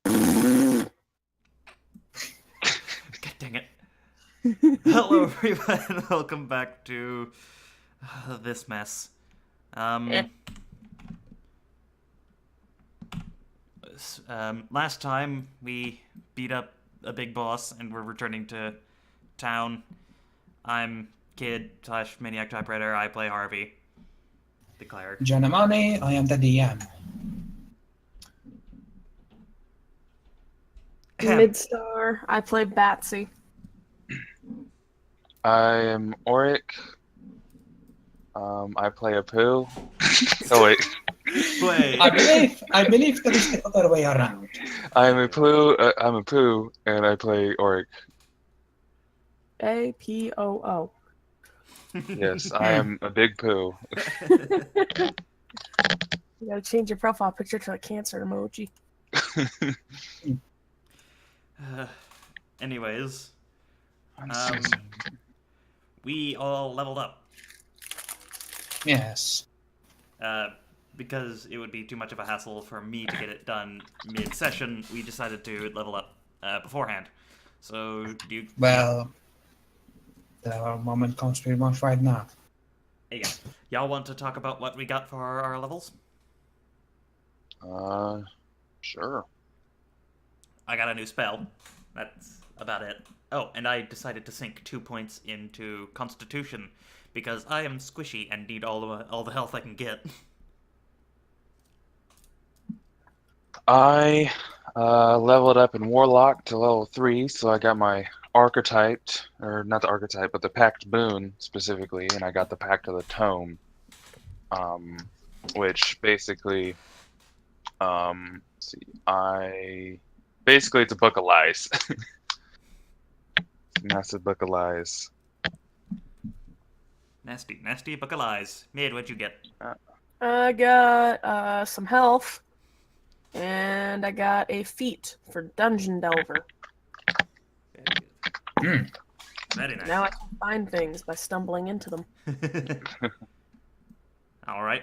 God dang it. Hello, everyone. Welcome back to this mess. Eh. Last time we beat up a big boss and we're returning to town. I'm Kid slash Maniac Typewriter. I play Harvey, the cleric. Janamani, I am the DM. Midstar, I play Batsy. I am Orisk. I play a poo. Oh wait, Wait. I believe that is the other way around. I'm a poo. I'm a poo, and I play Orisk. APOO. Yes, I am a big poo. You gotta change your profile picture to a cancer emoji. Anyways, we all leveled up. Yes. Because it would be too much of a hassle for me to get it done mid-session, we decided to level up beforehand. So, do you... Well, the moment comes pretty much right now. Yeah. Y'all want to talk about what we got for our levels? Sure. I got a new spell. That's about it. Oh, and I decided to sink 2 points into Constitution, because I am squishy and need all the health I can get. I leveled up in Warlock to level 3, so I got my archetyped, or not the archetype, but the Pact Boon specifically, and I got the Pact of the Tome, which basically, let's see, basically it's a book of lies. Massive book of lies. Nasty book of lies. Mid, what'd you get? I got some health, and I got a feat for Dungeon Delver. Very nice. Now I can find things by stumbling into them. Alright,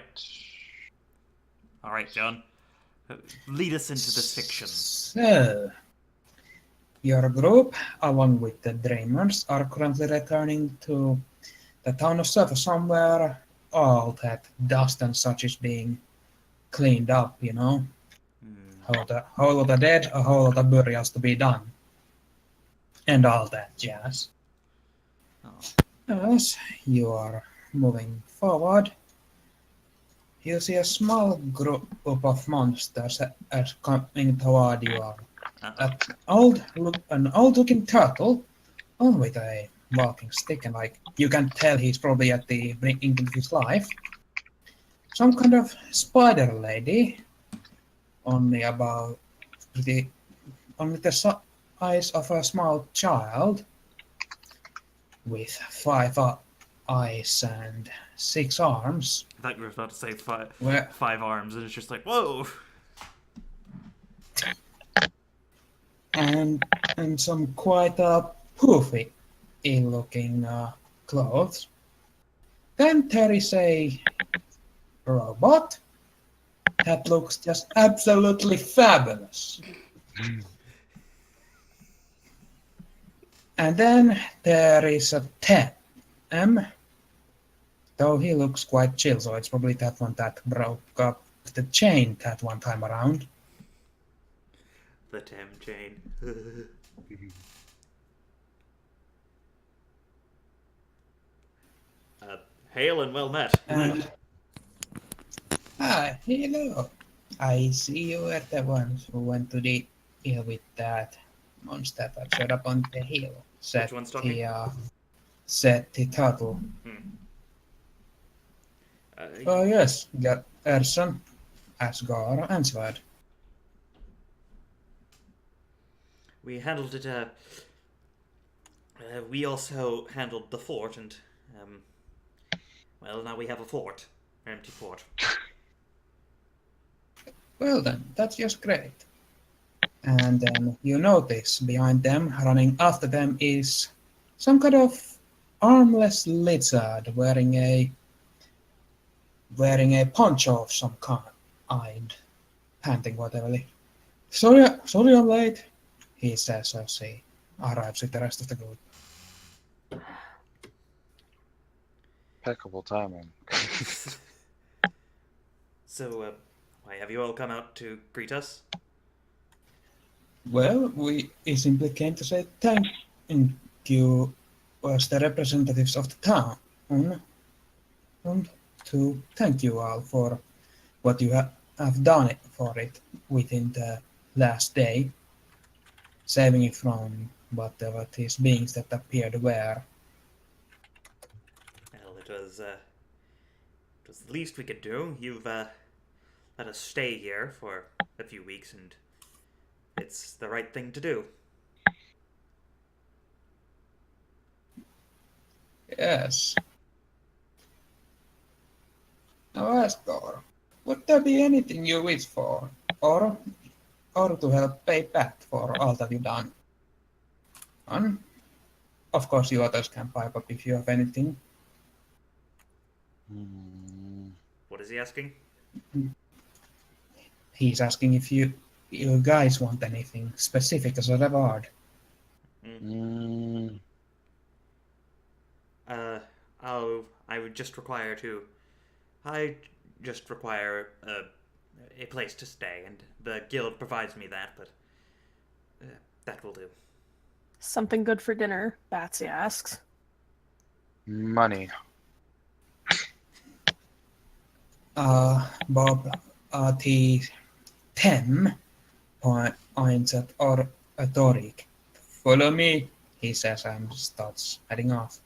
John. Lead us into this fiction. So, your group, along with the Dreamers, are currently returning to the town of Surfer somewhere. All that dust and such is being cleaned up, you know. A whole lot of dead, a whole lot of burials to be done. And all that jazz. Oh. As you are moving forward, you see a small group of monsters coming toward you. An old-looking turtle, on with a walking stick, and you can tell he's probably at the brink of his life. Some kind of spider lady, only the size of a small child, with 5 eyes and 6 arms. I thought you were about to say 5 arms, and it's just like, whoa! And some quite poofy looking clothes. Then there is a robot that looks just absolutely fabulous. And then there is a Tem, though he looks quite chill, so it's probably that one that broke up the chain that one time around. The Tem chain. Hail and well met. And hello. I see you are the ones who went to the hill with that monster that showed up on the hill. Which one's talking? Said the turtle. Oh yes, got Erson, Asgar, and Svard. We handled it, we also handled the fort, and, well, now we have a fort. An empty fort. Well then, that's just great. And then you notice behind them, running after them, is some kind of armless lizard wearing a poncho of some kind, panting whatever. Sorry I'm late, he says as he arrives with the rest of the group. Impeccable timing. So, why have you all come out to greet us? Well, we simply came to say thank you as the representatives of the town, and to thank you all for what you have done for it within the last day, saving it from whatever these beings that appeared were. Well, it was the least we could do. You've let us stay here for a few weeks, and it's the right thing to do. Yes. Now Asgore, would there be anything you wish for, or to help pay back for all that you've done? And of course, you others can pipe up if you have anything. Hmm. What is he asking? He's asking if you guys want anything specific as a reward. Mm. Uh, I would just require to. I just require a place to stay, and the guild provides me that, but that will do. Something good for dinner, Batsy asks. Money. Bob, the Tem points at Orisk. Follow me, he says, and starts heading off.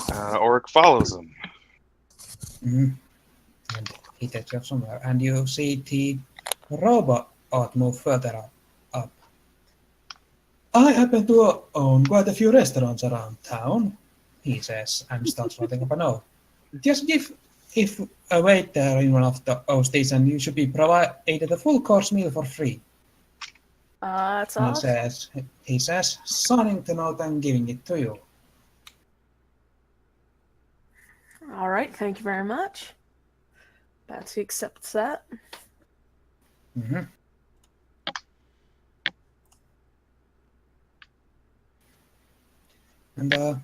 Oric follows him. Mhm. And he takes off somewhere, and you see the robot move further up. I happen to own quite a few restaurants around town, he says, and starts writing up a note. Just give if a waiter in one of those and you should be provided a full course meal for free. That's He awesome. says, signing the note and giving it to you. All right, thank you very much. Batsy accepts that. Mm-hmm. And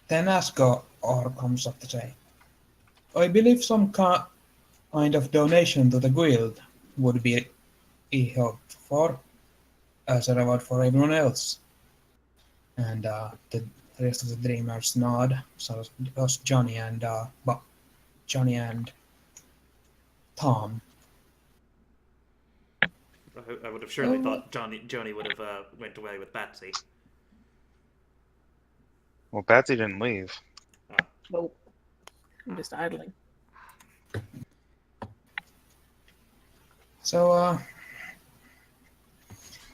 then Asgore comes up to say, I believe some kind of donation to the guild would be hoped for as a reward for everyone else. And the rest of the dreamers nod. So it was Johnny and Tom. I would have surely thought Johnny would have went away with Batsy. Well, Batsy didn't leave. Nope. I'm just idling. So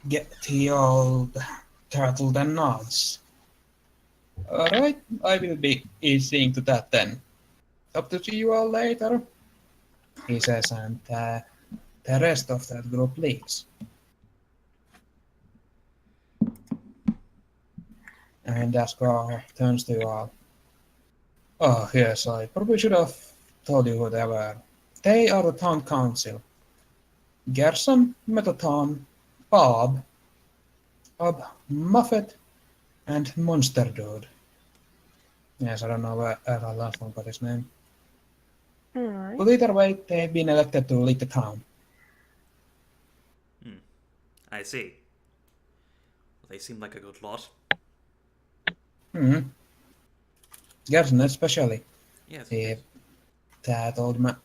get the old turtle then nods. Alright, I will be seeing to that then. Hope to see you all later, he says, and the rest of that group leaves. And Asgore turns to you all. Oh, yes, I probably should have told you who they were. They are the town council. Gerson, Metaton, Bob, Muffet, and Monster Dude. Yes, I don't know where the last one got his name. All right. But either way, they've been elected to lead the town. I see. They seem like a good lot. Mm-hmm. Gerson especially. Yes. That old man,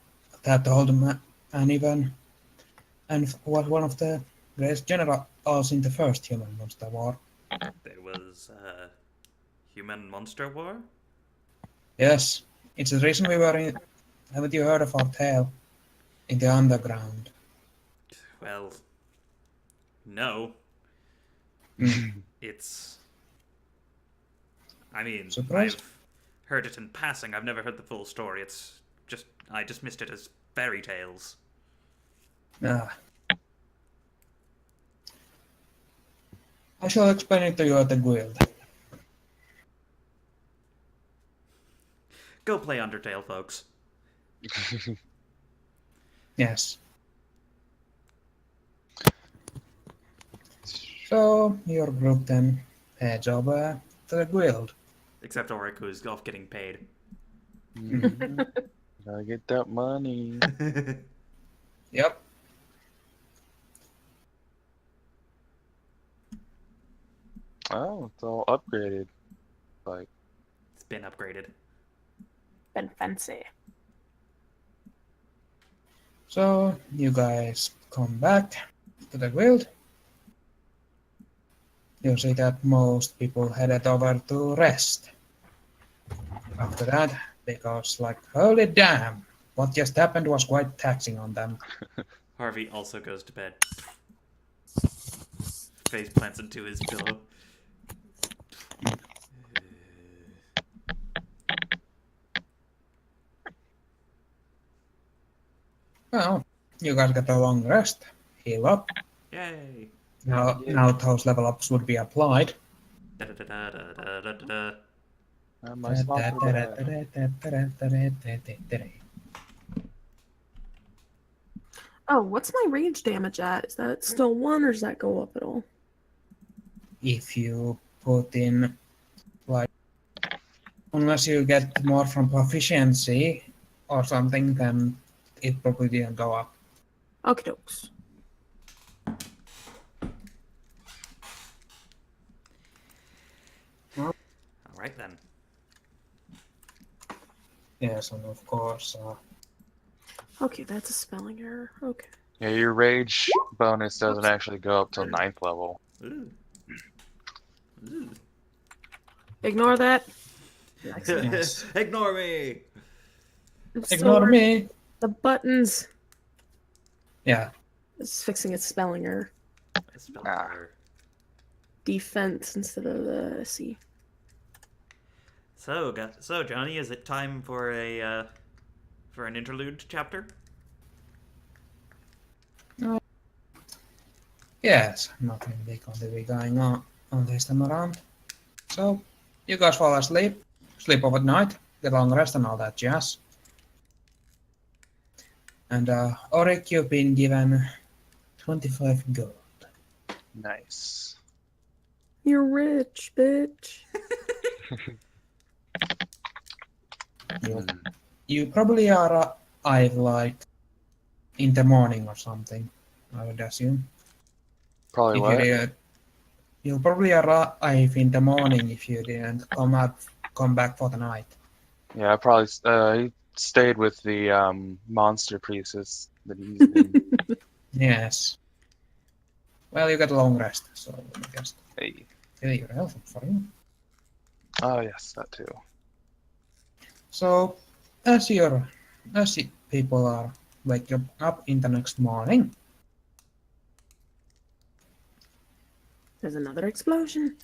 and even and was one of the greatest generals in the first human monster war. There was human monster war. Yes, it's the reason we were in. Haven't you heard of our tale? In the underground. Well, no. Mm. It's. I mean, Surprised? I've heard it in passing. I've never heard the full story. It's just I dismissed it as fairy tales. Ah. I shall explain it to you at the guild. Go play Undertale, folks. Yes. So your group then heads over to the guild. Except Orisk, who's off getting paid. Mhm. Gotta get that money. Yep. Oh, it's all upgraded. Like, It's been upgraded. Been fancy. So you guys come back to the guild. You see that most people headed over to rest. After that, because like, holy damn, what just happened was quite taxing on them. Harvey also goes to bed. Face plants into his pillow. Well, you guys get a long rest, heal up. Yay! Now those level ups would be applied. Da-da-da-da-da-da-da-da. my slaughter bag. Oh, what's my rage damage at? Is that still 1 or does that go up at all? If you put in, like, unless you get more from proficiency or something, then it probably didn't go up. Okie dokes. Alright then. Yes, and of course, Okay, that's a spelling error. Okay. Yeah, your rage bonus doesn't actually go up till 9th level. Ooh. Ooh. Ignore that. Yes. Ignore me! I'm still Ignore working me. the buttons. Yeah. It's fixing its spelling error. Spell Ah. error. Defense instead of the C. So Johnny, is it time for an interlude chapter? Yes, nothing big on the way going on this time around. So, you guys fall asleep, sleep over night, get long rest and all that jazz. And Oric, you've been given 25 gold. Nice. You're rich, bitch. You probably arrive like in the morning or something, I would assume. Probably If what? you did, you'll probably arrive in the morning if you didn't come back for the night. Yeah, I probably he stayed with the monster priestess that he's been. Yes. Well, you get a long rest, so I guess Hey. fill your health up for you. Oh yes, that too. So, as people are waking up in the next morning, There's another explosion.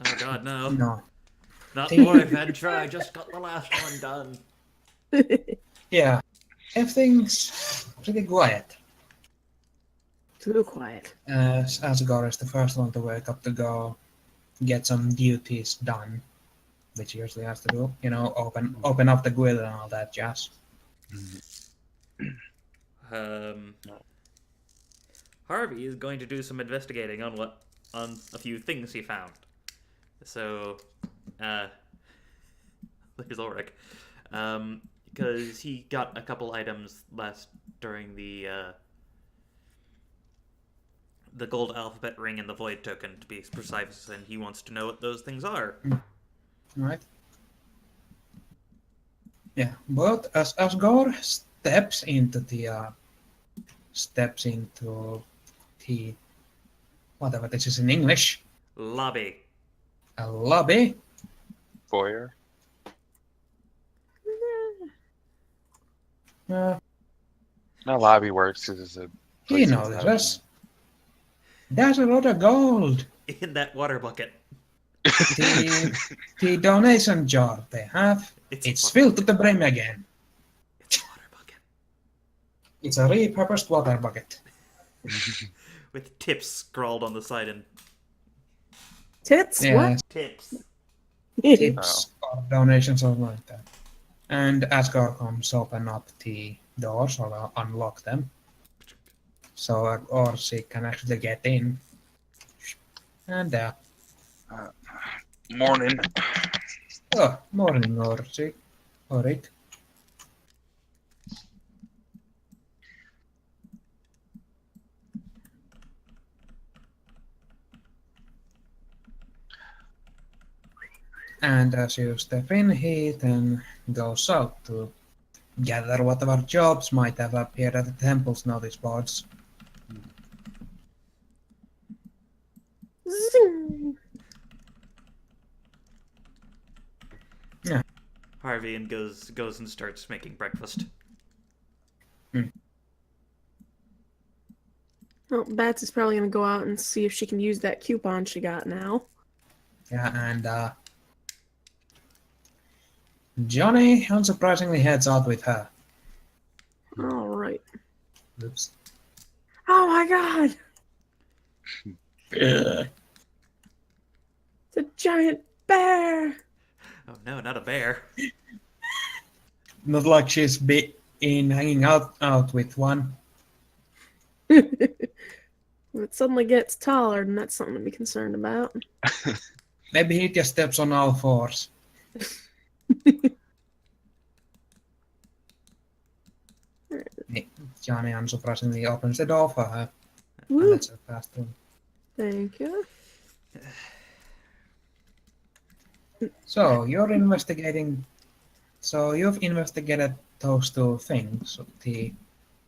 Oh god, no. no, Not more adventure, I just got the last one done. yeah, everything's pretty quiet. Too quiet. As Asgore is the first one to wake up to go get some duties done, which he usually has to do, open up the guild and all that jazz. Harvey is going to do some investigating on a few things he found. So, there's Oric. Because he got a couple items during the gold alphabet ring and the void token, to be precise, and he wants to know what those things are. Right? Yeah, but as Asgore steps into the whatever this is in English, Lobby. a lobby. Foyer. Uh, No, lobby works because it's a. he place notices there's a lot of gold. In that water bucket. The donation jar they have, it's filled to the brim again. It's a water bucket. It's a repurposed water bucket. With tips scrawled on the side and Tits? Yes, tips. What? tips or donations or something like that. And Asgard comes open up the doors or unlock them. So Orisk can actually get in. And Morning. oh, morning Orisk. Orisk. And as you step in, he then goes out to gather whatever jobs might have appeared at the temple's notice boards. Zing. Harvey and goes and starts making breakfast. Well, Batsy's probably gonna go out and see if she can use that coupon she got now. Yeah, and Johnny unsurprisingly heads out with her. All right. Oops. Oh my god! Ugh. It's a giant bear! Oh no, not a bear. Not like she's been hanging out with one. When it suddenly gets taller, then that's something to be concerned about. Maybe he just steps on all fours. Johnny unsurprisingly opens the door for her and Woo! lets her pass through. Thank you. So you're investigating. So you've investigated those two things: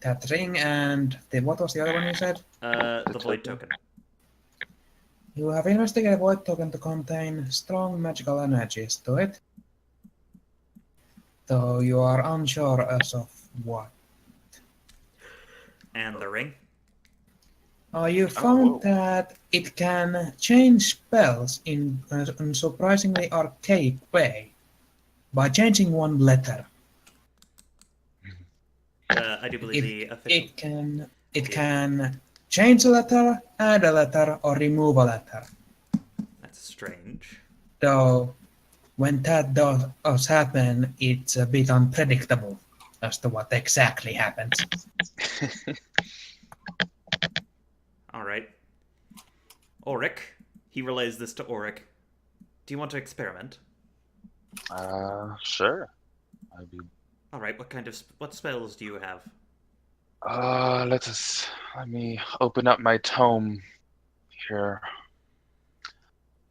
that ring and what was the other one you said? The void token. You have investigated void token to contain strong magical energies to it, though you are unsure as of what. And the ring. You whoa. found that it can change spells in a surprisingly archaic way by changing one letter. I do believe the official. It can change a letter, add a letter, or remove a letter. That's strange. Though when that does happen, it's a bit unpredictable as to what exactly happens. All right. Orisk. He relays this to Orisk. Do you want to experiment? Sure. I'd be. All right. What spells do you have? Let me open up my tome here.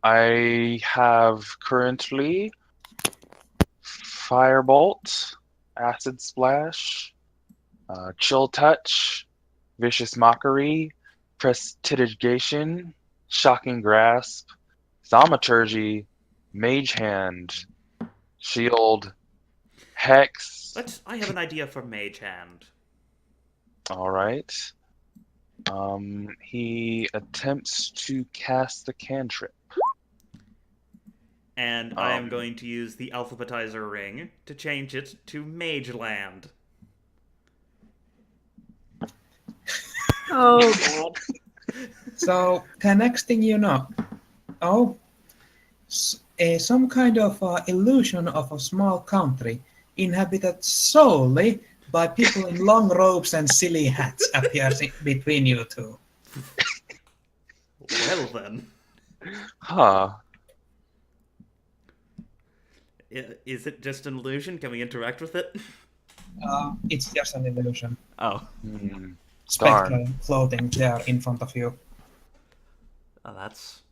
I have currently Firebolt, Acid Splash, Chill Touch, Vicious Mockery, Prestidigitation, Shocking Grasp, Thaumaturgy, Mage Hand, Shield, Hex. I have an idea for Mage Hand. All right. He attempts to cast the cantrip. And I am going to use the alphabetizer ring to change it to Mage Land. Oh god. So the next thing you know, some kind of illusion of a small country inhabited solely by people in long robes and silly hats appears between you two. Well then. Huh. Is it just an illusion? Can we interact with it? It's just an illusion. Oh. Spectral floating there in front of you. Oh, that's...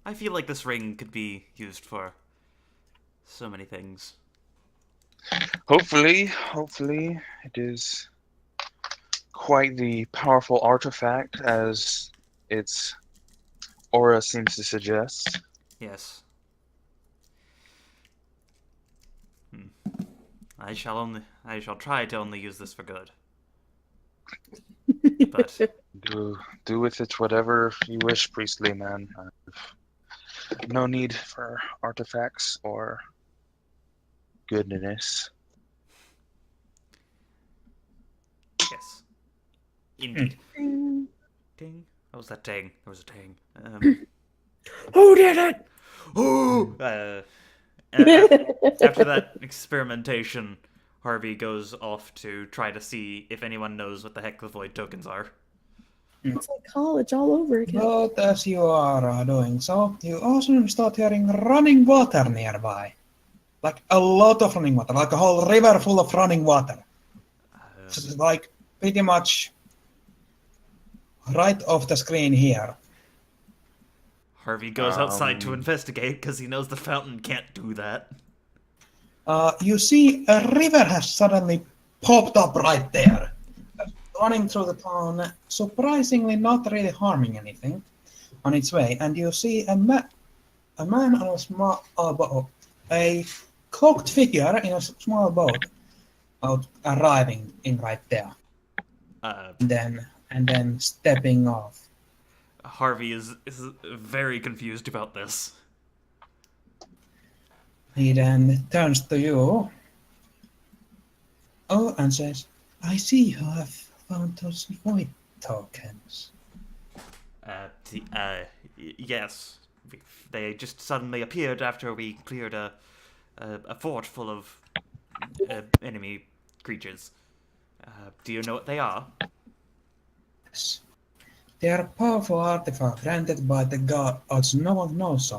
I feel like this ring could be used for so many things. Hopefully it is quite the powerful artifact as its aura seems to suggest. Yes. I shall try to only use this for good. But Do with it whatever you wish, priestly man. No need for artifacts or goodness. yes. Indeed. Ding. Ding. What was that ding? There was a ding. Who did it? Ooh! After that experimentation, Harvey goes off to try to see if anyone knows what the heck the void tokens are. It's like college all over again. But as you are doing so, you also start hearing running water nearby. Like a lot of running water, like a whole river full of running water. It's like pretty much right off the screen here. Harvey goes outside to investigate because he knows the fountain can't do that. You see a river has suddenly popped up right there. Running through the town, surprisingly not really harming anything on its way. And you see a man on a small boat, a cloaked figure in a small boat, arriving in right there. And then stepping off. Harvey is very confused about this. He then turns to you. Oh, and says, "I see you have found those void tokens." Yes. They just suddenly appeared after we cleared a fort full of enemy creatures. Do you know what they are? Yes. They are powerful artifacts granted by the gods no one knows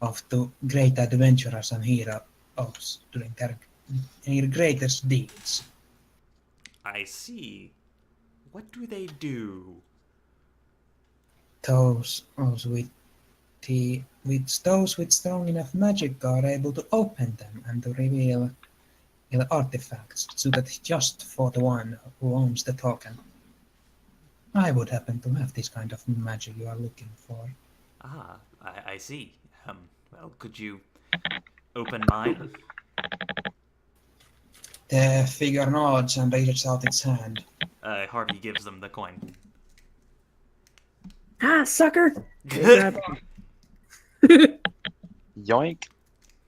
of the great adventurers and heroes doing their greatest deeds. I see. What do they do? Those with strong enough magic are able to open them and to reveal artifacts so that it's just for the one who owns the token. I would happen to have this kind of magic you are looking for. Ah, I see. Well, could you open mine? The figure nods and reaches out its hand. Harvey gives them the coin. Ah, sucker! Grab Yoink.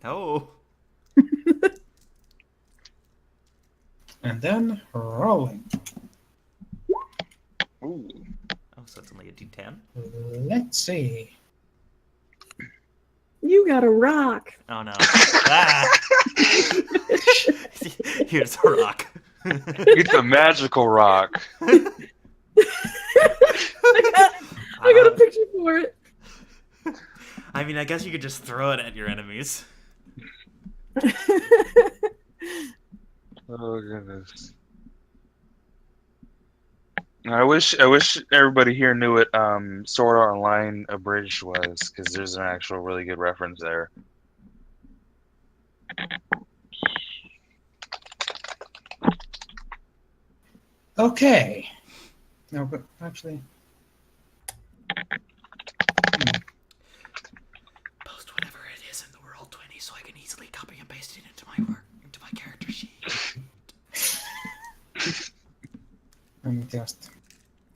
Oh. And then rolling. Ooh. Oh, so it's only a D10? Let's see. You got a rock. Oh no. Ah! Here's a rock. It's a magical rock. I got a picture for it. I mean, I guess you could just throw it at your enemies. Oh goodness. I wish everybody here knew what Sword Art Online abridged was, because there's an actual really good reference there. Okay. No, but actually, Post whatever it is in the World 20 so I can easily copy and paste it into my character sheet. I'm just.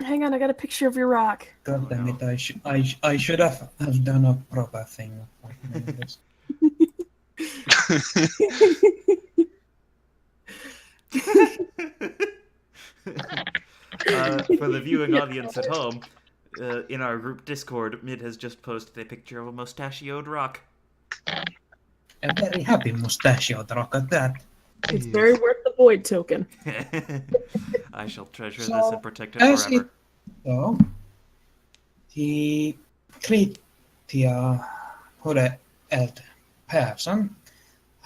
Hang on, I got a picture of your rock. God damn it! I should have done a proper thing. Like this. For the viewing audience at home, in our group Discord, Mid has just posted a picture of a mustachioed rock. A very happy mustachioed rock at that. It's very worth the void token. I shall treasure So, this and protect it as forever. So, the kritiga hodet person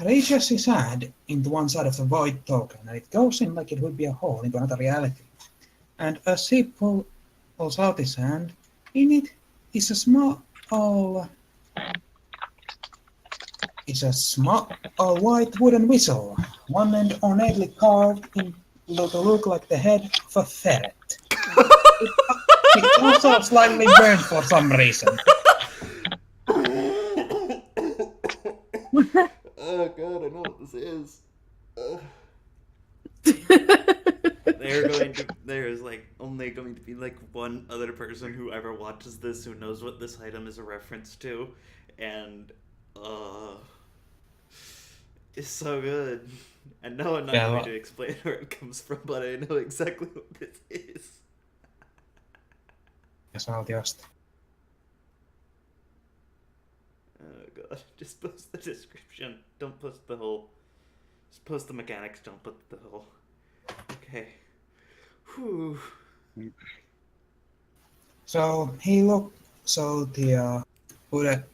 reaches his hand into one side of the void token, and it goes in like it would be a hole into another reality. And as he pulls out his hand, in it is a small white wooden whistle, one end ornately carved in to look like the head of a ferret. It's also slightly burned for some reason. Oh god, I know what this is. There's like only going to be like one other person who ever watches this who knows what this item is a reference to, and it's so good. And no, I'm not going to explain where it comes from, but I know exactly what this is. Yes, I'll just. Oh god, just post the description. Don't post the whole. Just post the mechanics, don't put the whole. Okay. Whew. So he look. So the who at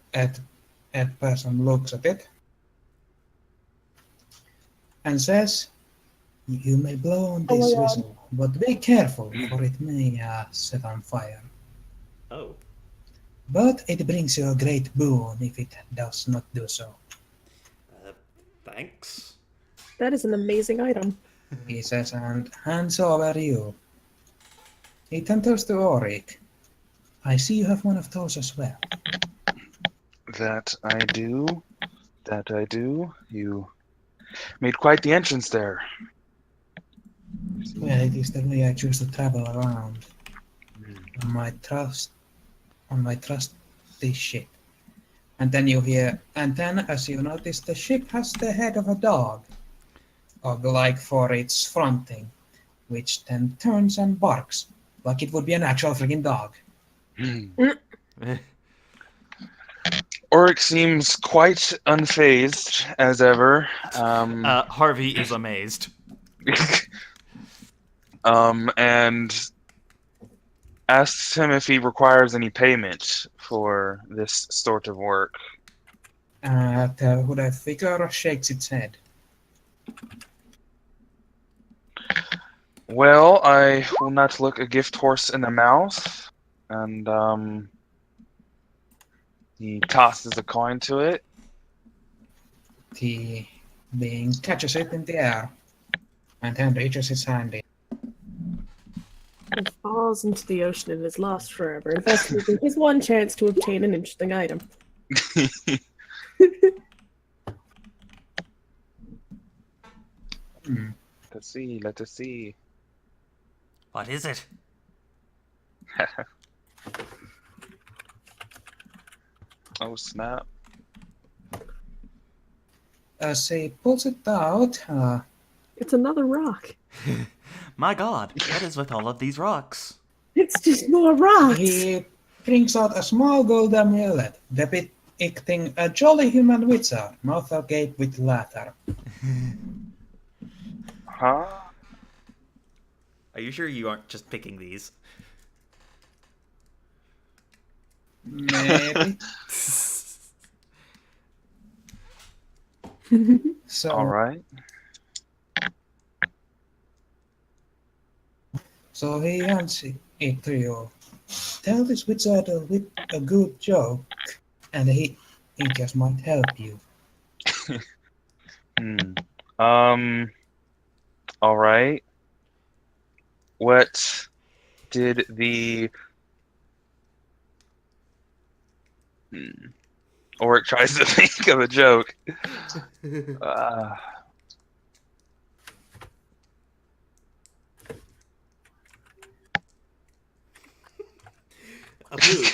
person looks at it and says, "You may blow on Oh my this God. whistle, but be careful, for it may set on fire. Oh. But it brings you a great boon if it does not do so." Thanks. That is an amazing item. He says, and hands over you. He turns to Orisk. "I see you have one of those as well." That I do. That I do. You made quite the entrance there. Well, it is the way I choose to travel around. On my trusty ship. And then you hear, and then as you notice, the ship has the head of a dog, like for its fronting, which then turns and barks, like it would be an actual freaking dog. Oric seems quite unfazed as ever. Harvey is amazed. And asks him if he requires any payment for this sort of work. The hooded figure shakes its head. Well, I will not look a gift horse in the mouth. And he tosses a coin to it. The being catches it in the air, and then reaches his hand in. It falls into the ocean and is lost forever, thus losing his one chance to obtain an interesting item. Let us see. What is it? Oh, snap. As he pulls it out, It's another rock. My god, what is with all of these rocks? It's just more rocks. he brings out a small gold amulet, depicting a jolly human wizard, mouth agape with laughter. Huh? Are you sure you aren't just picking these? Maybe. So, Alright. so he hands it to you. Tell this wizard a good joke, and he just might help you. Alright. What did the... Oric tries to think of a joke.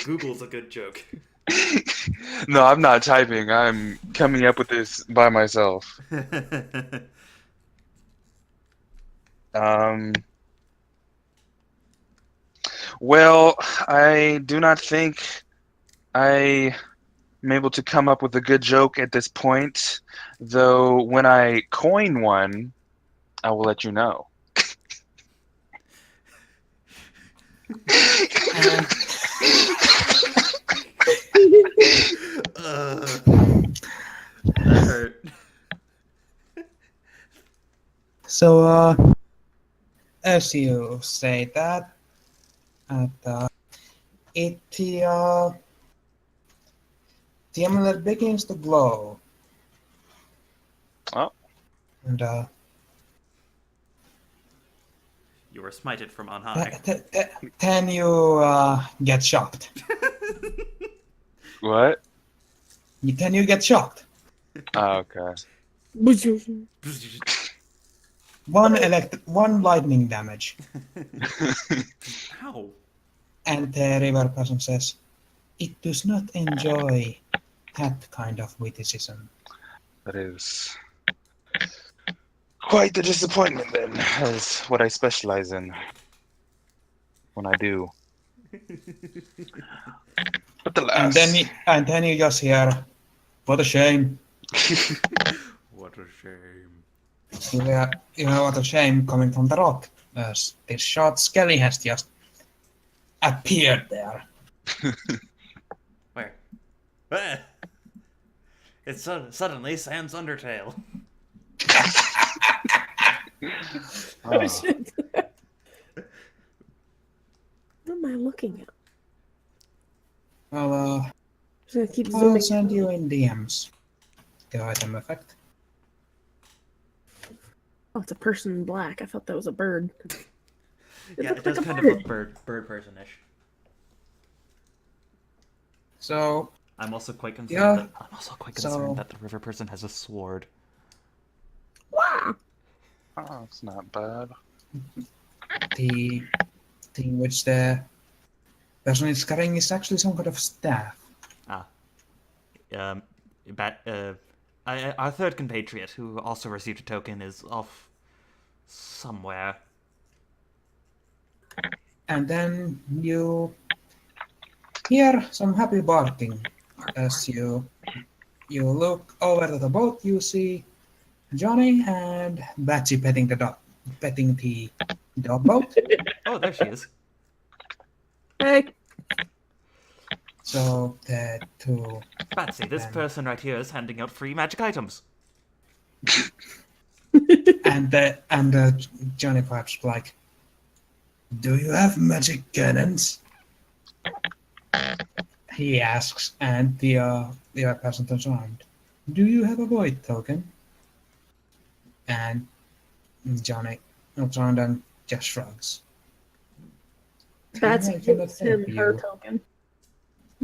Google's a good joke. No, I'm not typing. I'm coming up with this by myself. Well, I do not think I am able to come up with a good joke at this point, though when I coin one, I will let you know. That hurt. So, as you say that, the amulet begins to glow. Oh. And You were smited from on high. then you get shocked. What? Then you get shocked. Oh, okay. One lightning damage. Ow. And the river person says, "It does not enjoy that kind of witticism." That is quite the disappointment, then. That's what I specialize in when I do. But the last. And then you just hear, What a shame. What a shame. What a shame coming from the rock, as this short skelly has just appeared there. Where? Ah! It's suddenly Sam's Undertale. Oh, shit. What am I looking at? Well, Just gonna keep I'll zooming. send you in DMs the item effect. Oh, it's a person in black. I thought that was a bird. Yeah, looked it does like a kind of bird. look bird person-ish. So, I'm also quite concerned Yeah. that the river person has a sword. Wow. Oh, it's not bad. the thing which the person is carrying is actually some kind of staff. Our third compatriot, who also received a token, is off somewhere. And then you hear some happy barking. As you look over to the boat, you see Johnny and Batsy petting the dog boat. Oh, there she is. Hey. So the two Batsy, this Then- person right here is handing out free magic items. and Johnny perhaps like, "Do you have magic cannons?" He asks, and the other person turns around. "Do you have a void token?" And Johnny looks around and just shrugs. Batsy I cannot gives him help her you. token.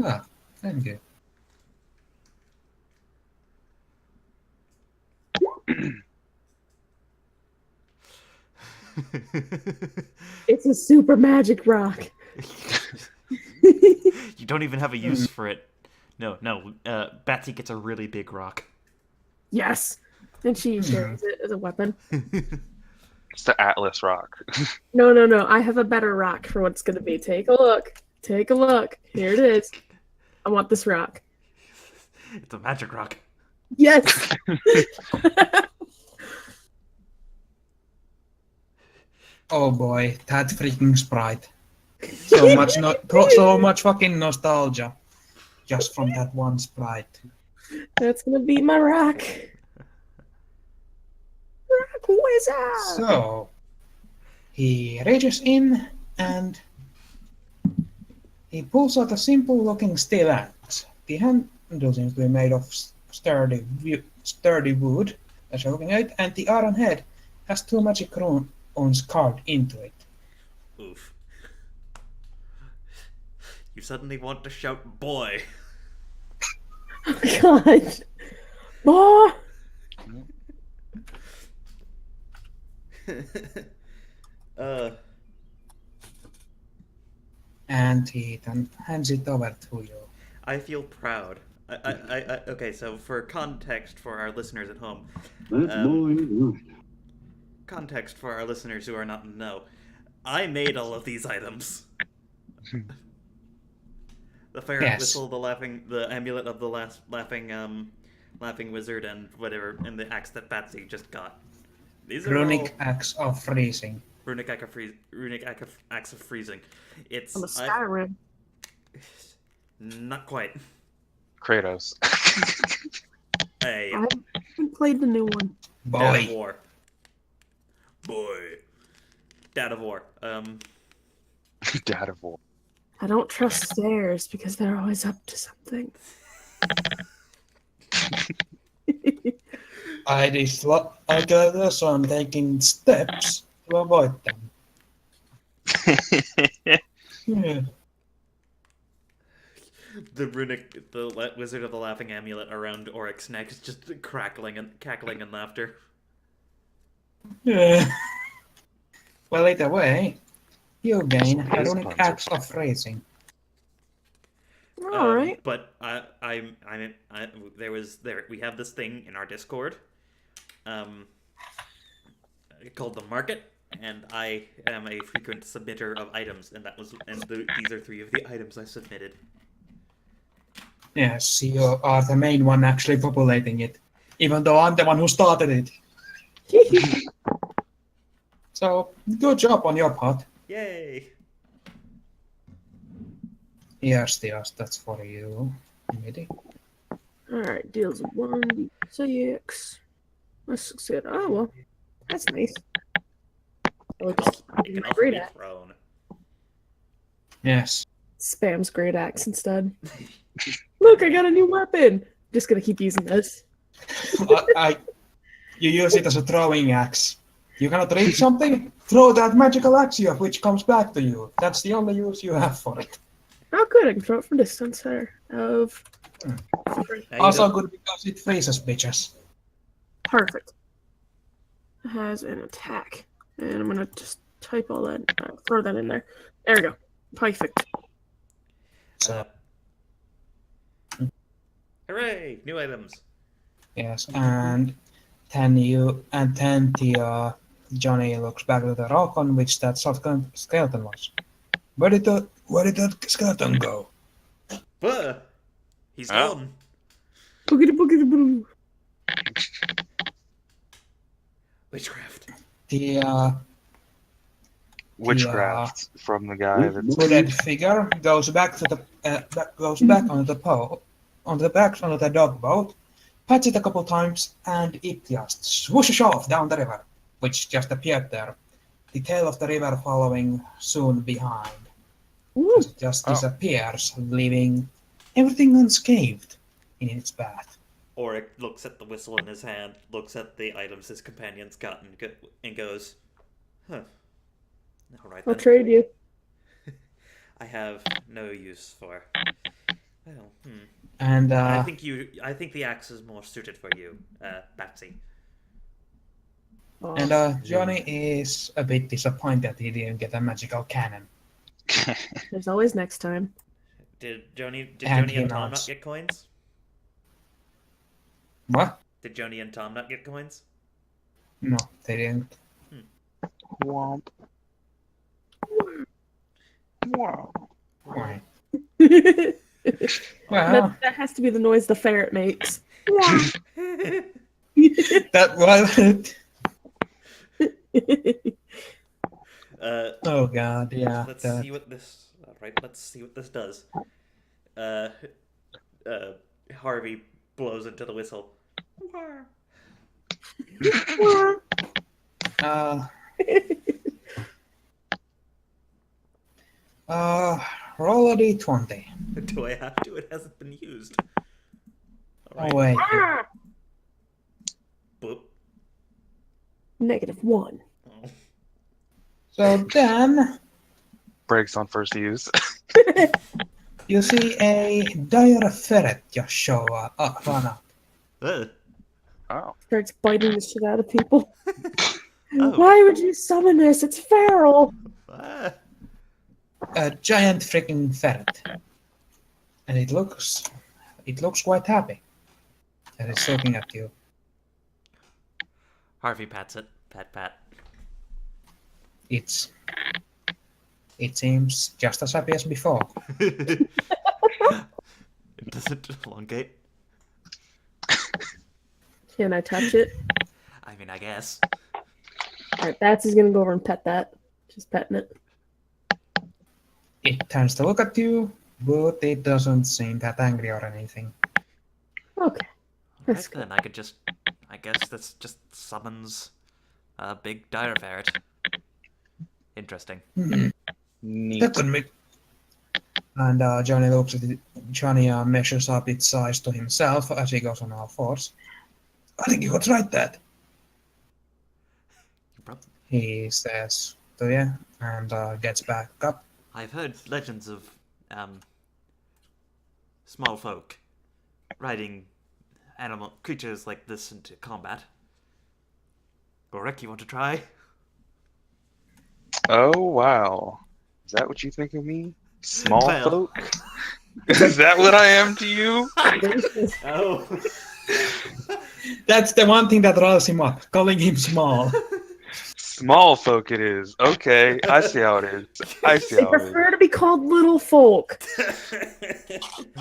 Ah, thank you. It's a super magic rock. You don't even have a use for it. No. Batsy gets a really big rock. Yes. And she carries it as a weapon. It's the Atlas Rock. No. I have a better rock for what's gonna be. Take a look. Take a look. Here it is. I want this rock. It's a magic rock. Yes. Oh boy, that freaking sprite. So much fucking nostalgia. Just from that one sprite. That's gonna be my rock. Rock wizard. So, he reaches in and he pulls out a simple looking steel axe. The handle seems to be made of sturdy wood, as you're looking at it, and the iron head has two magic runes carved into it. Oof. You suddenly want to shout, boy. Oh god. Oh. And he then hands it over to you. I feel proud. Okay, so for context for our listeners at home, That boy is right. context for our listeners who are not in the know, I made all of these items. The ferret Yes. whistle, the amulet of the laughing wizard, and whatever, and the axe that Batsy just got. These are Runic all axe of freezing. runic axe of freezing. It's I'm a Skyrim. not quite. Kratos. Hey, I haven't played the new one. Dad of Boy. War. Boy. Dad of War. Dad of War. I don't trust stairs because they're always up to something. I got this one taking steps to avoid them. Yeah. The wizard of the laughing amulet around Orisk's neck is just cackling in laughter. Yeah. Well, either way, you gain a His runic puns axe are of freezing. All right. But we have this thing in our Discord, called the Market, and I am a frequent submitter of items, and these are 3 of the items I submitted. Yes, you are the main one actually populating it, even though I'm the one who started it. So, good job on your part. Yay! Yes, that's for you. Maybe. Alright, deals 1d6. Let's succeed. Oh, well. That's nice. I'll just It use can my also great be axe. thrown. Yes. Spams great axe instead. Look, I got a new weapon! Just gonna keep using this. You use it as a throwing axe. You cannot reach something, throw that magical axe you have, which comes back to you. That's the only use you have for it. Oh, good. I can throw it from distance there. Of Now you Also don't- good because it freezes bitches. perfect. It has an attack, and I'm gonna just type all that. Throw that in there. There we go. Perfect. So, hooray! New items. yes, and then the Johnny looks back to the rock on which that skeleton was. Where did that skeleton go? He's Oh. gone. Boogity boogity boo. Witchcraft. The Witchcraft from the guy that's hooded figure goes back to the goes back onto the pole, onto the dog boat, pats it a couple times, and it just swooshes off down the river, which just appeared there. The tail of the river following soon behind. Ooh. As it just Oh. disappears, leaving everything unscathed in its path. Orisk looks at the whistle in his hand, looks at the items his companion's gotten, and goes, huh. Alright I'll then. trade you. I have no use for... Well, And I think the axe is more suited for you, Batsy. Oh. Johnny is a bit disappointed he didn't get a magical cannon. There's always next time. Did Joni And he and Tom nods. not get coins? What? Did Joni and Tom not get coins? No, they didn't. Womp. Wow. Why? that, Well, that has to be the noise the ferret makes. that was. Oh god, yeah. Let's that- see what this. Alright, let's see what this does. Harvey blows into the whistle. Roll a d20. Do I have to? It hasn't been used. Oh wait. Boop. -1. Oh. So then Breaks on first use. you see a dire ferret just show up, run up. Oh. Starts biting the shit out of people. Oh. Why would you summon this? It's feral. Ah. A giant freaking ferret, and it looks quite happy. And it's looking at you. Harvey pats it. Pat, pat. It seems just as happy as before. It doesn't elongate. Can I touch it? I mean, I guess. Alright, Batsy's gonna go over and pet that. Just petting it. It turns to look at you, but it doesn't seem that angry or anything. Okay. Right then, I guess this just summons a big dire ferret. Interesting. Neat. That could make. And Johnny looks at it. Johnny measures up its size to himself as he goes on all fours. I think you could try that, You prob- he says to you, and gets back up. I've heard legends of small folk riding animal creatures like this into combat. Orisk, you want to try? Oh wow. Is that what you think of me? Small Well. folk? Is that what I am to you? Oh. That's the one thing that riles him up, calling him small. Small folk it is. Okay, I see how it is. I see They how it is. prefer to be called little folk.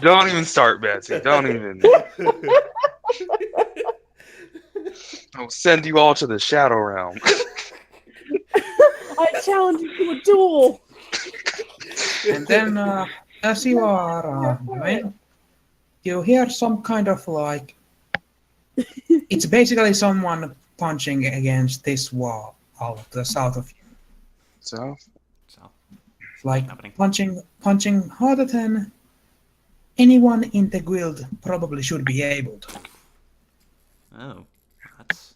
Don't even start, Batsy. Don't even. I'll send you all to the Shadow Realm. I challenge you to a duel. And then, as you are doing, you hear some kind of like. It's basically someone punching against this wall to the south of you. So, So, Like happening. punching harder than anyone in the guild probably should be able to. oh, that's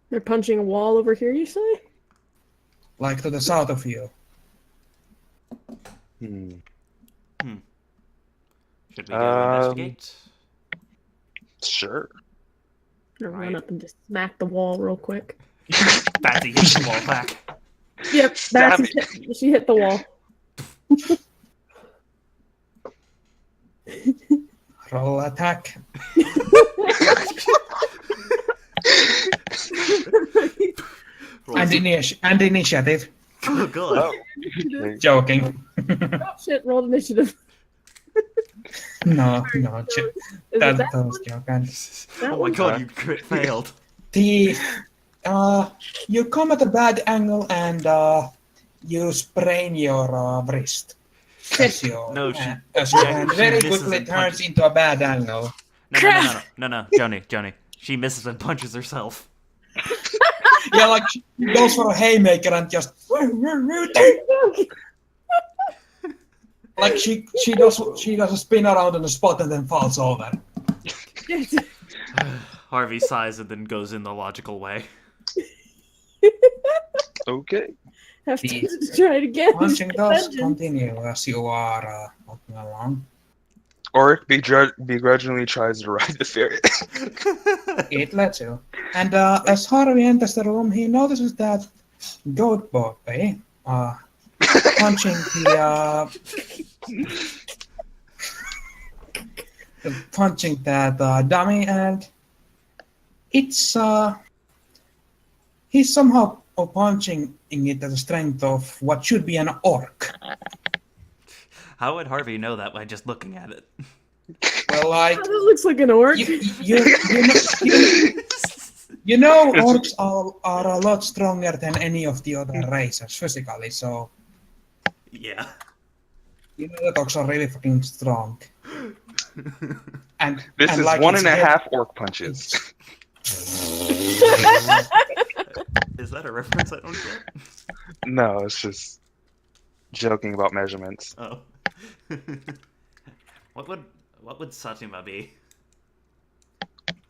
They're punching a wall over here, you say? Like to the south of you. should we go investigate? sure. Or run Right. up and just smack the wall real quick. Batsy hits the wall back. Yep, Stab she hit the wall. Roll attack. Rolls And, and initiative. oh god. Oh, Joking. Oh shit, rolled initiative. No, Is it that that was joking. Oh my god, you crit failed. The you come at a bad angle and you sprain your wrist. As your, No, she- as your yeah, hand she very misses quickly and turns punches. into a bad angle. No, Joni. She misses and punches herself. Yeah, like she goes for a haymaker and just like she does a spin around on the spot and then falls over. Harvey sighs and then goes in the logical way. okay. Have to try it again. Punching does Vengeance. continue as you are walking along. Orisk begrudgingly tries to ride the ferret. It lets you. And as Harvey enters the room, he notices that Goat Boy punching punching that dummy, and it's he's somehow punching it at the strength of what should be an orc. How would Harvey know that by just looking at it? Well, like Oh, that looks like an orc. you know orcs are a lot stronger than any of the other races physically, so Yeah. you know that orcs are really fucking strong. And This and is like one its and a head- half orc punches. Is that a reference I don't get? No, it's just joking about measurements. Oh. What would Satima be?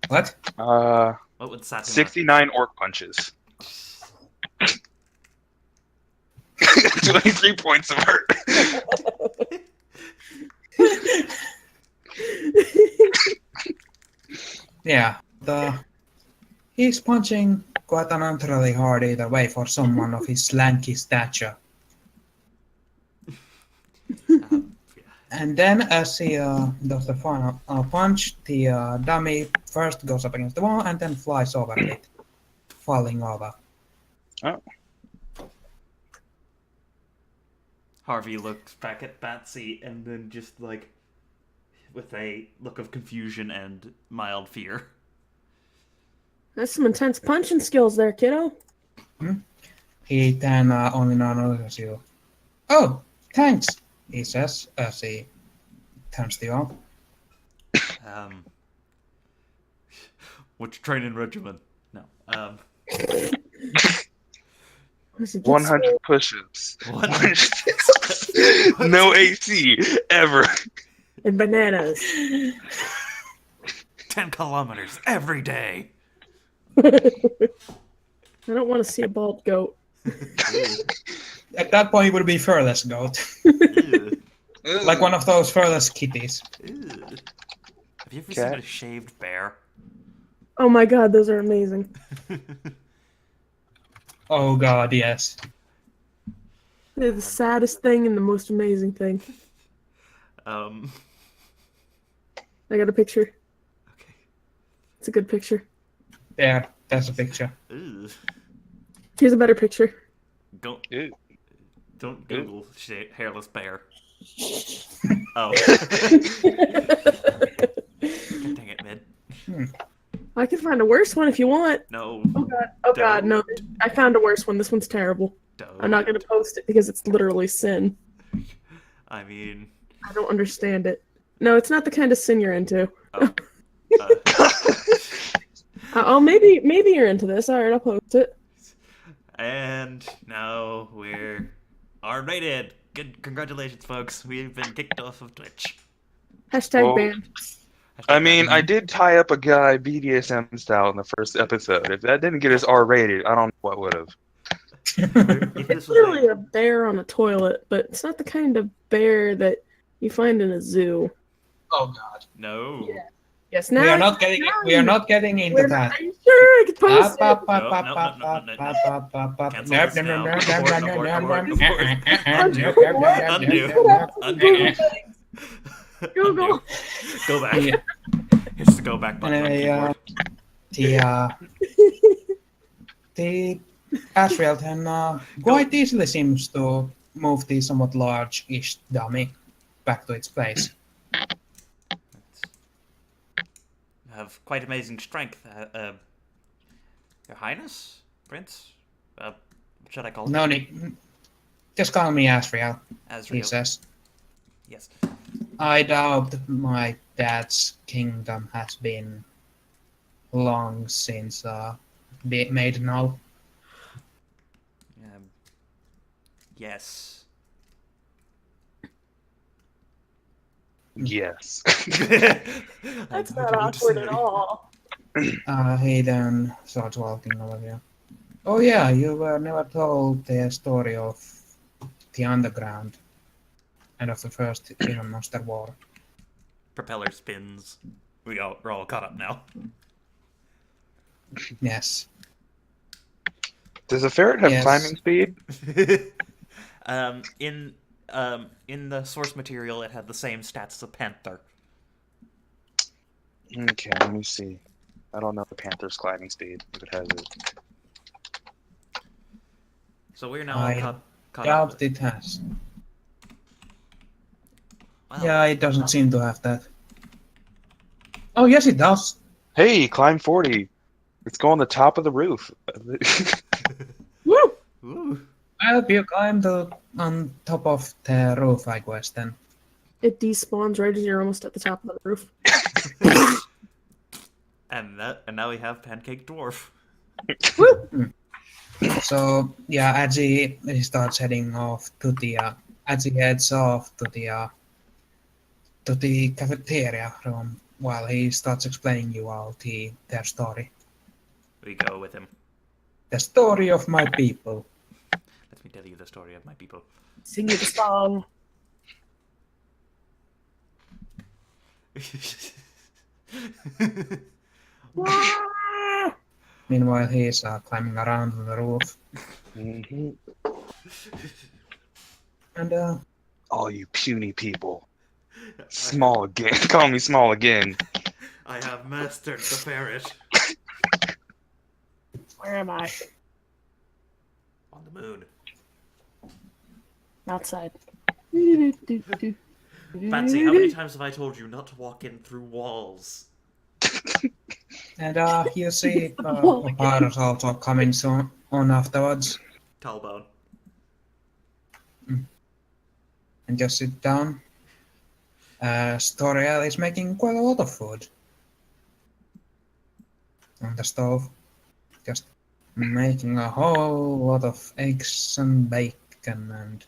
What? What would Satima 69 orc punches. 23 points of hurt. Yeah, he's punching quite unnaturally hard either way for someone of his lanky stature. And then as he does the final punch, the dummy first goes up against the wall and then flies over it, falling over. Harvey looks back at Batsy and then just like with a look of confusion and mild fear. That's some intense punching skills there, kiddo. He then only now notices you. Oh, thanks, he says as he turns to you. Which training regimen? No. 100 push-ups. What? No AC ever. And bananas. 10 kilometers every day. I don't want to see a bald goat. At that point, it would be furless goat, Ew. like one of those furless kitties. Ew. Have you ever Cat. seen a shaved bear? Oh my god, those are amazing. Oh god, yes. They're the saddest thing and the most amazing thing. I got a picture. Okay. It's a good picture. There, that's a picture. Ew. Here's a better picture. Don't Ew. Google hairless bear. Oh. God dang it, Mid. I can find a worse one if you want. No. Oh god. Oh god, no. I found a worse one. This one's terrible. I'm not gonna post it because it's literally sin. I mean... I don't understand it. No, it's not the kind of sin you're into. Oh. Oh, maybe you're into this. Alright, I'll post it. And now we're R-rated. Good, congratulations, folks. We've been kicked off of Twitch. Hashtag Well, banned. I mean, I did tie up a guy BDSM style in the first episode. If that didn't get us R-rated, I don't know what would have. If this It's was literally a bear on a toilet, but it's not the kind of bear that you find in a zoo. Oh god. No. Yeah. Yes, now We are not getting into that. Are you sure I could post it? Undo. Google. Go back. Yeah. It's the go back button on Anyway, keyboard. the Asriel quite easily seems to move the somewhat large-ish dummy back to its place. Have quite amazing strength. Your Highness? Prince? What should I call No it? need. Just call me Asriel, he Azrael. says. Yes. I doubt my dad's kingdom has been long since made null. Yes. Yes. That's not awkward at all. He then starts walking over here. Oh yeah, you were never told the story of the underground and of the first Iron Monster War. Propeller spins. We're all caught up now. Yes. Does a ferret have Yes. climbing speed? In the source material, it had the same stats as a panther. Okay, let me see. I don't know the panther's climbing speed, if it has it. So we're now I caught up. Doubt it has. Well, Yeah, it doesn't seem to have that. Oh yes, it does. Hey, climb 40. Let's go on the top of the roof. Woo! Ooh. I hope you climb on top of the roof, I guess, then. It despawns right as you're almost at the top of the roof. And now we have Pancake Dwarf. So yeah, as he starts heading off to the as he heads off to the cafeteria room while he starts explaining you all their story. We go with him. The story of my people. Let me tell you the story of my people. Sing you the song. Meanwhile, he's climbing around on the roof. Mhm. And All you puny people. Small again. Call me small again. I have mastered the ferret. Where am I? On the moon. Outside. Batsy, how many times have I told you not to walk in through walls? you see Papyrus also coming soon on afterwards. Talbone. And just sit down. Storiel is making quite a lot of food on the stove. Just making a whole lot of eggs and bacon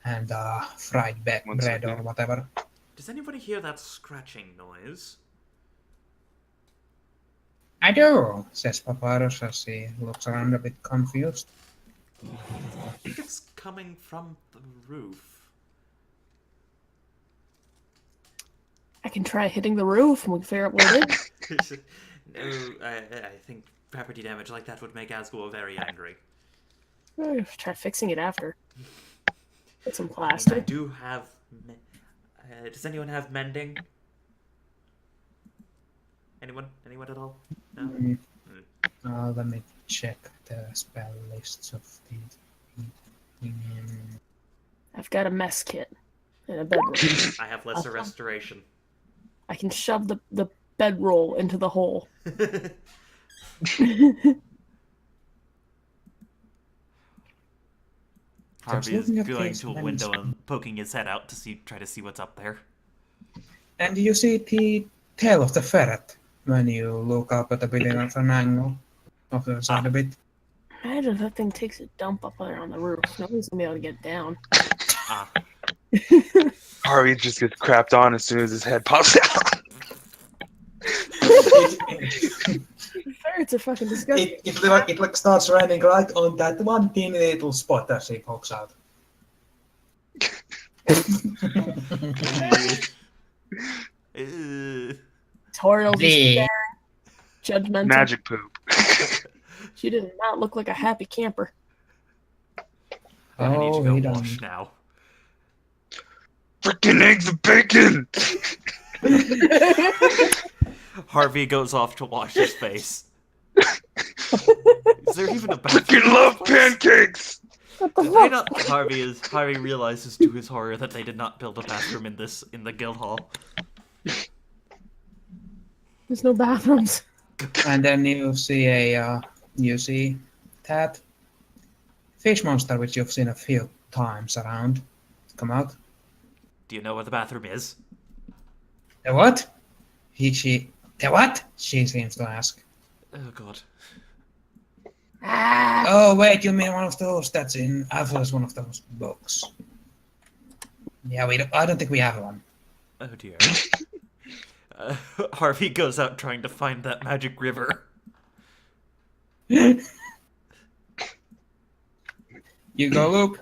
and fried One bread or second. whatever. Does anybody hear that scratching noise? I do, says Papyrus as he looks around a bit confused. I think it's coming from the roof. I can try hitting the roof and we can figure out what it is. No, I think property damage like that would make Asgore very angry. Try fixing it after. Put some I plastic. do have... does anyone have mending? Anyone? Anyone at all? No? Let me check. the spell lists of these. I've got a mess kit and a bedroll. I have lesser restoration. I can shove the bedroll into the hole. Harvey is looking at going these to a men's- window and poking his head out to try to see what's up there. And you see the tail of the ferret when you look up at a bit of an angle of the side a bit. Imagine if that thing takes a dump up there on the roof. Nobody's gonna be able to get down. Ah, Harvey just gets crapped on as soon as his head pops out. Ferrets are fucking disgusting. It like starts raining right on that one teeny little spot as he pokes out. Toriel's just Bleh. staring, judgmental. Magic poop. She did not look like a happy camper. I need Oh, to he go done. wash now. Freaking eggs and bacon! Harvey goes off to wash his face. Is there even a bathroom? Freaking love pancakes! What the Did they fuck? not? Harvey realizes to his horror that they did not build a bathroom in the guild hall. There's no bathrooms. And then you see that fish monster which you've seen a few times around come out. Do you know where the bathroom is? The what? The what? She seems to ask. Oh god. Ah! Oh wait, you mean one of those that's in Atlas, one of those books. Yeah, I don't think we have one. Oh dear. Harvey goes out trying to find that magic river. You go look,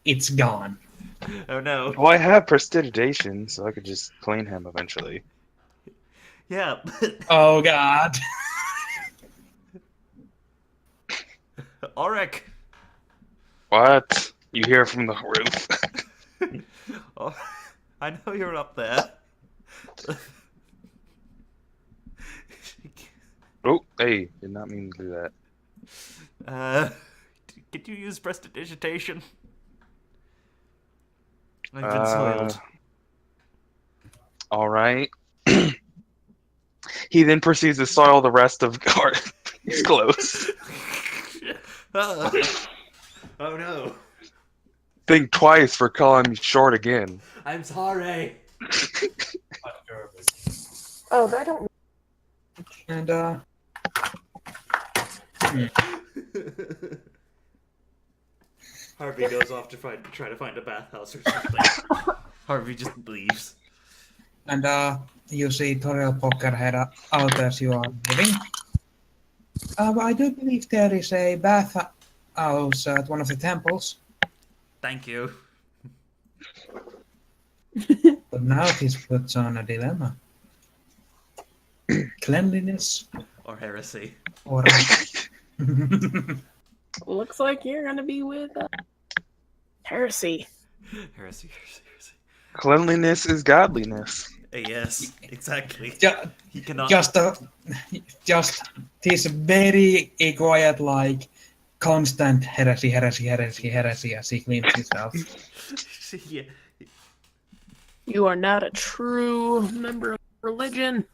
it's gone. Oh no. Well, I have prestidigitation, so I could just clean him eventually. Yeah, but Oh god. Orisk. What? You hear from the roof. Oh, I know you're up there. Oh, hey, did not mean to do that. Could you use prestidigitation? I've been soiled. Alright. He then proceeds to soil the rest of his clothes. Oh no. Think twice for calling me short again. I'm sorry. Oh, I don't. And Harvey goes off to try to find a bathhouse or something. Harvey just leaves. And you see Toriel poke her head out as you are leaving. I do believe there is a bathhouse at one of the temples. Thank you. But now this puts on a dilemma. Cleanliness Or heresy. or... Looks like you're gonna be with Heresy. Heresy. Cleanliness is godliness. Yes, exactly. Ju- He cannot. just this very quiet, like, constant heresy as he cleans himself. Yeah. You are not a true member of religion.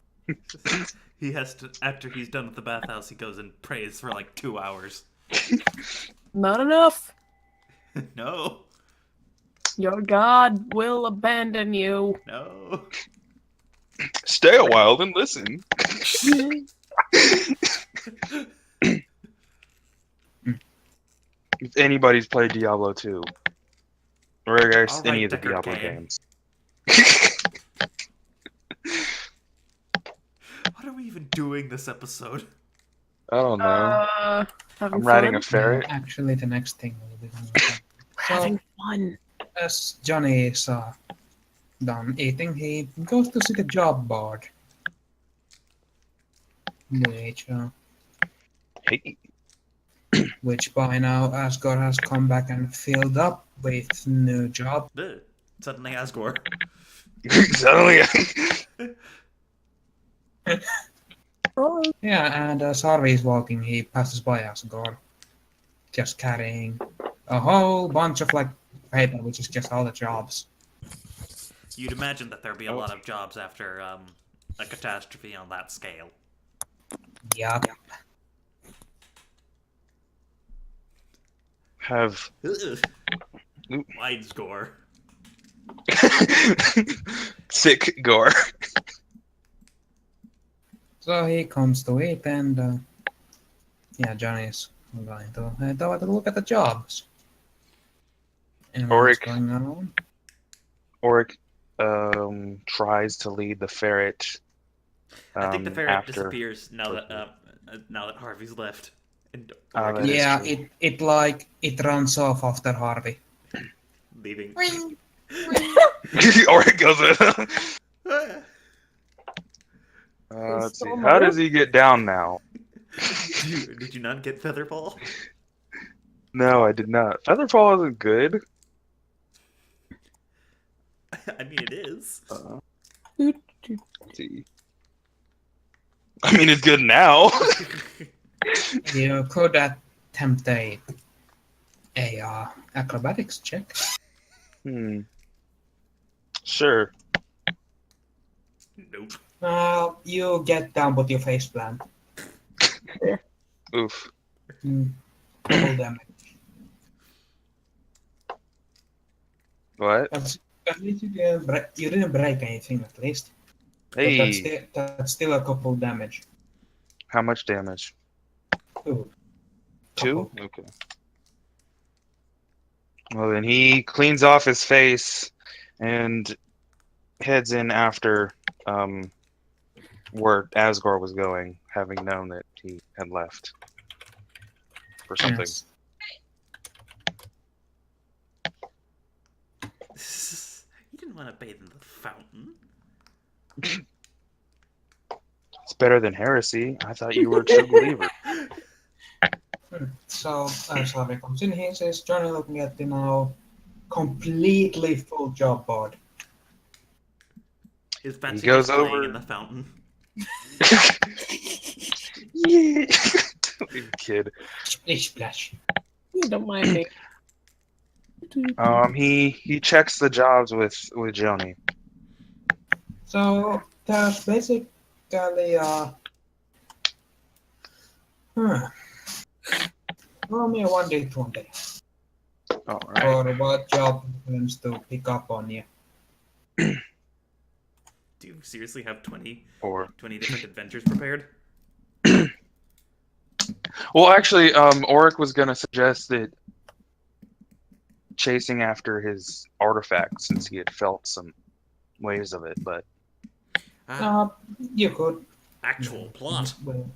He has to. After he's done with the bathhouse, he goes and prays for like 2 hours. Not enough. No. Your God will abandon you. No. Stay a while and listen. If anybody's played Diablo 2, or I guess All any right, of the Deckard Diablo Kane. games. What are we even doing this episode? I don't know. Having I'm riding fun? a ferret. Actually, the next thing will be done. Having fun. As Johnny is done eating, he goes to see the job board. Hey, Which by now Asgore has come back and filled up with new job. Ugh. Suddenly Asgore. suddenly, Oh, Yeah, and as Harvey is walking, he passes by Asgore. just carrying a whole bunch of like paper, which is just all the jobs. You'd imagine that there'd be a lot of jobs after a catastrophe on that scale. Yup. Have Ugh. Oop. Wide score. sick gore. So he comes to it, and yeah, Johnny's going to head over to look at the jobs. And what's Orisk. going on? Oric tries to lead the ferret. I think the ferret after. disappears now that Harvey's left. And Ah, Oric that is Yeah, true. it runs off after Harvey. leaving. Oric goes in. Let's see. How does he get down now? Did you not get Featherball? No, I did not. Featherfall isn't good. I mean, it is. Let's see. I mean, it's good now. You could attempt a acrobatics check. Sure. Nope. You get down, but your face plant. Oof. Double damage. What? At least you didn't break anything, at least. But Hey, that's still a couple damage. how much damage? Ooh. 2? Okay. Well, then he cleans off his face and heads in after where Asgore was going, having known that he had left for something. Yes. You didn't want to bathe in the fountain. It's better than heresy. I thought you were a true believer. So, as Harvey comes in, he says, Johnny looking at the now completely full job board. Is Batsy goes just playing over- in the fountain? Yeah. You kid. Splish splash. You don't mind me. He checks the jobs with Joni. So, there's basically roll me a 1d20 All right. for what job happens to pick up on you. Do you seriously have 20 Or 20 different adventures prepared? well, actually, Oric was gonna suggest that chasing after his artifact, since he had felt some waves of it, but You could. Actual plot. Well,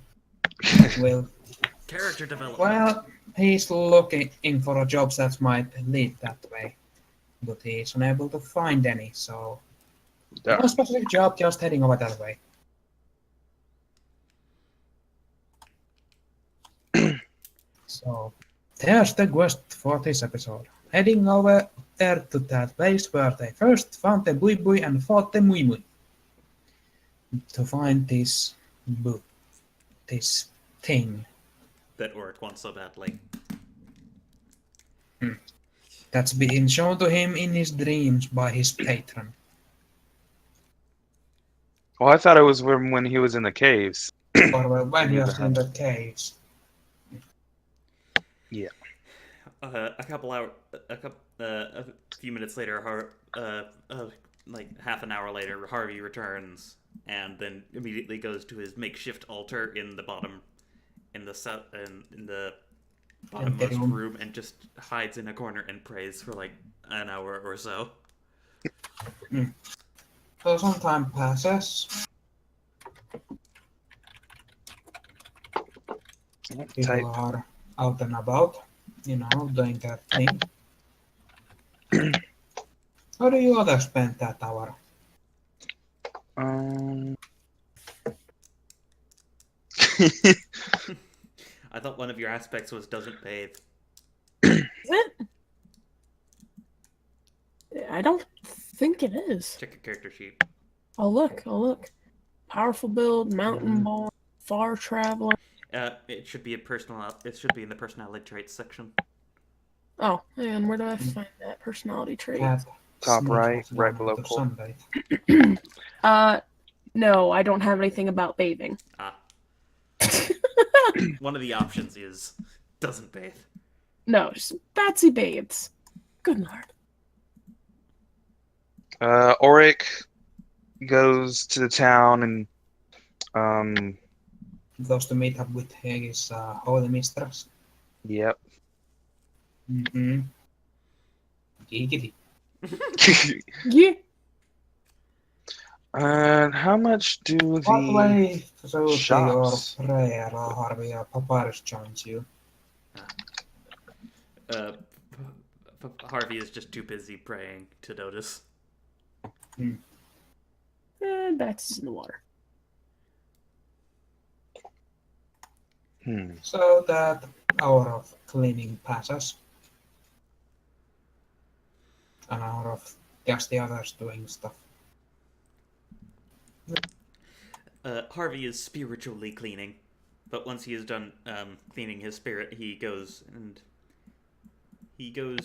Character development. well, he's looking for jobs that might lead that way, but he's unable to find any, so yeah. no specific job, just heading over that way. So, there's the quest for this episode. Heading over there to that place where they first found the Bui Bui and fought the Mui Mui. To find this thing That Oric wants so badly. that's been shown to him in his dreams by his patron. Well, I thought it was when he was in the caves. Or well, when he Yeah, was in the caves. A few minutes later, like half an hour later, Harvey returns and then immediately goes to his makeshift altar in the bottom, in the bottommost room, and just hides in a corner and prays for like an hour or so. So some time passes. People Type. are out and about, doing their thing. How do you others spend that hour? I thought one of your aspects was doesn't bathe. Is it? I don't think it is. Check your character sheet. I'll look. Powerful build, mountain ball, far traveler. It should be a personal. It should be in the personality traits section. Oh, and where do I find that personality trait? Cat Top sneak right, off right down below to core. sunbathe. No, I don't have anything about bathing. Ah, one of the options is doesn't bathe. No, just Batsy bathes. Good lord. Oric goes to the town and Goes to meet up with his holy mistress. yep. Mm-hmm. Giggity. Yeah. And how much do What the way through to your shops? prayer, Harvey, Papyrus joins you? Harvey is just too busy praying to notice. And Batsy's in the water. So that hour of cleaning passes. An hour of just the others doing stuff. Harvey is spiritually cleaning, but once he is done cleaning his spirit, he goes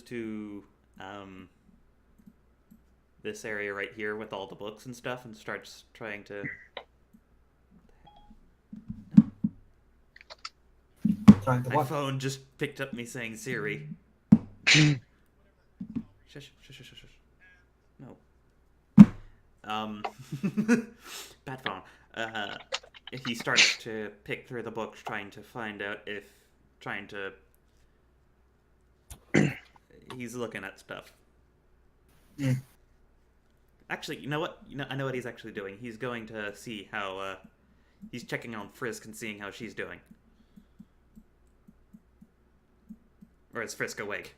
to this area right here with all the books and stuff, and starts trying to. Trying to My what? phone just picked up me saying Siri. Shush, shush, shush, shush. No. Bad phone. He starts to pick through the books, trying to find out he's looking at stuff. Mm. Actually, you know what? I know what he's actually doing. He's going to see how, he's checking on Frisk and seeing how she's doing. Or is Frisk awake?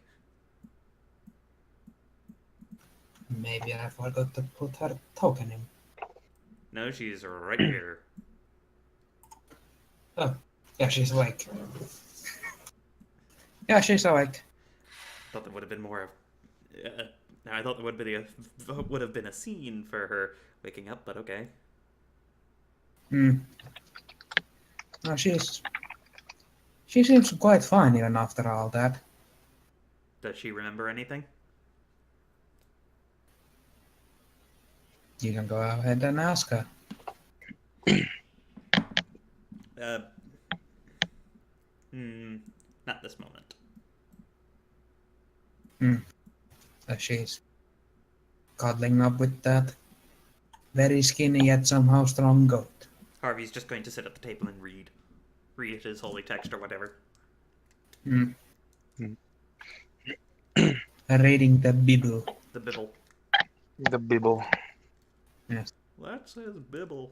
Maybe I forgot to put her token in. No, she's right here. Oh, yeah, she's awake. Yeah, she's awake. Thought there would have been more. I thought there would have been a scene for her waking up, but okay. No, she seems quite fine even after all that. Does she remember anything? You can go ahead and ask her. Not this moment. She's cuddling up with that very skinny yet somehow strong goat. Harvey's just going to sit at the table and read his holy text or whatever. Reading the Bible. The Bible. The Bible. Yes. That says Bible.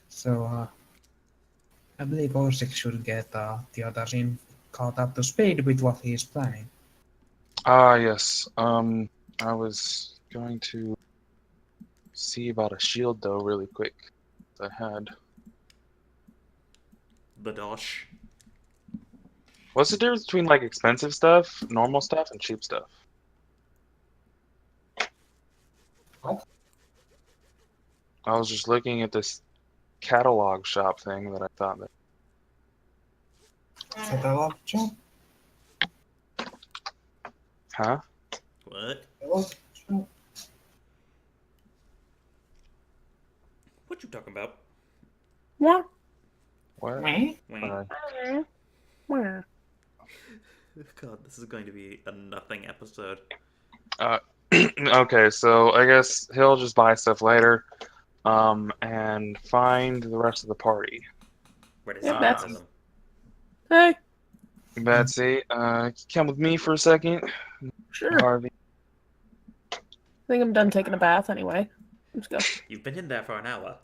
So, I believe Orisk should get the others in caught up to speed with what he is planning. Yes. I was going to see about a shield though, really quick. I had. Badosh. What's the difference between like expensive stuff, normal stuff, and cheap stuff? What? I was just looking at this catalog shop thing that I thought that. Catalog shop? Huh? What? Catalog shop? What you talking about? What? What? Wait. Where? God, this is going to be a nothing episode. Okay, so I guess he'll just buy stuff later, and find the rest of the party. Where does Yeah, he that's- have them? Hey, Batsy, come with me for a second. sure. Harvey. I think I'm done taking a bath anyway. Let's go. You've been in there for an hour.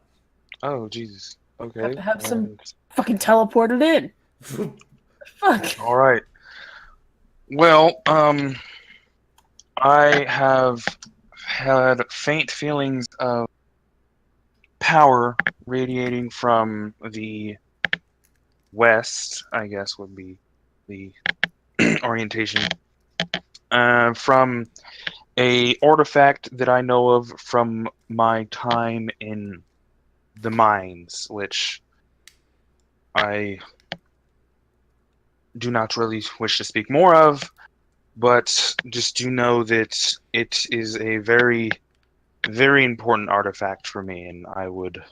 Oh, Jesus. Okay. Have to have some- Fucking teleported in. Fuck. All right. Well, I have had faint feelings of power radiating from the west, I guess would be the orientation, from a artifact that I know of from my time in the mines, which I do not really wish to speak more of, but just do know that it is a very, very important artifact for me, and I would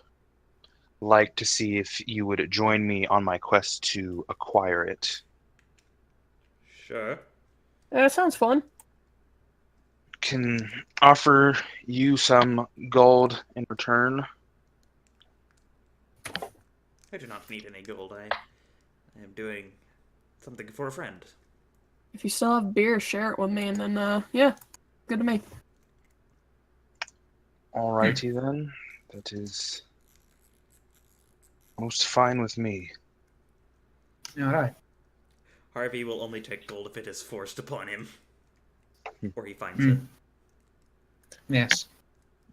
like to see if you would join me on my quest to acquire it. Sure. That sounds fun. Can offer you some gold in return. I do not need any gold. I am doing something for a friend. If you still have beer, share it with me, and then, yeah, good to me. Alrighty then. That is most fine with me. Alright. Harvey will only take gold if it is forced upon him. Or he finds Hmm. it. Yes.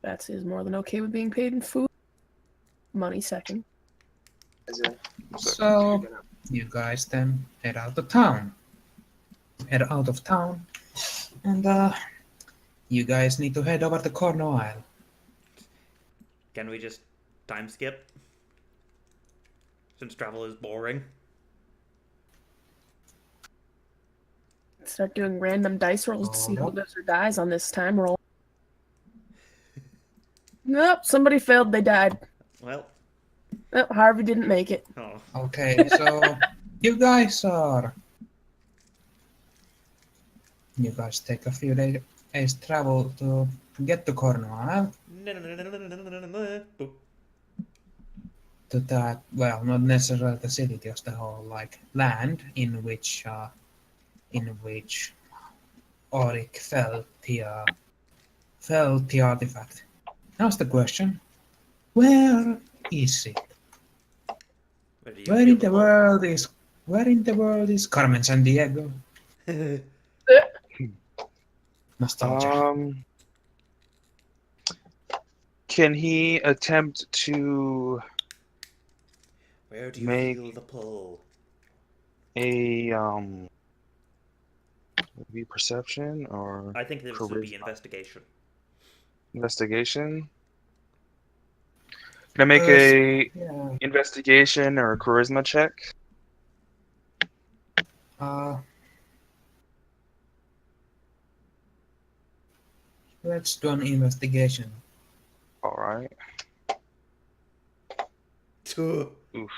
Batsy is more than okay with being paid in food. Money second. So, you guys then head out of town. Head out of town. And, you guys need to head over to Cornwall Isle. Can we just time skip? Since travel is boring. Start doing random dice rolls to see who lives or dies on this time roll. Nope, somebody failed, they died. Well, Nope, Harvey didn't make it. oh. Okay, so you guys take a few days travel to get to Cornwall, Boop. to that, well, not necessarily the city, just the whole like land in which Orisk felt the artifact. Now's the question: where is it? Where do you feel the Where in the world is Carmen San Diego? pull? Nostalgia. Can he attempt to Where do you make feel the pull? a maybe perception or I think this would be charisma? investigation. Investigation? Can I make a Yeah. investigation or a charisma check? Let's do an investigation. All right. Oof.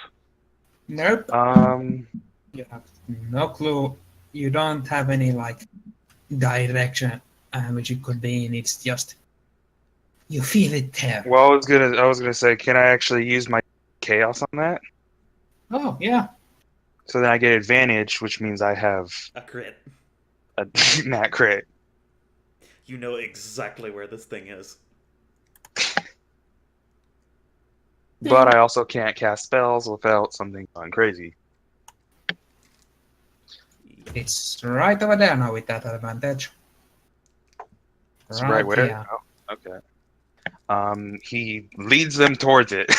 Nope. You have no clue. You don't have any like direction which it could be in. It's just you feel it there. Well, I was gonna say, can I actually use my chaos on that? Oh yeah. So then I get advantage, which means I have A crit. a nat crit. You know exactly where this thing is. But I also can't cast spells without something going crazy. It's right over there now with that advantage. It's right where? here. Oh, okay. He leads them towards it.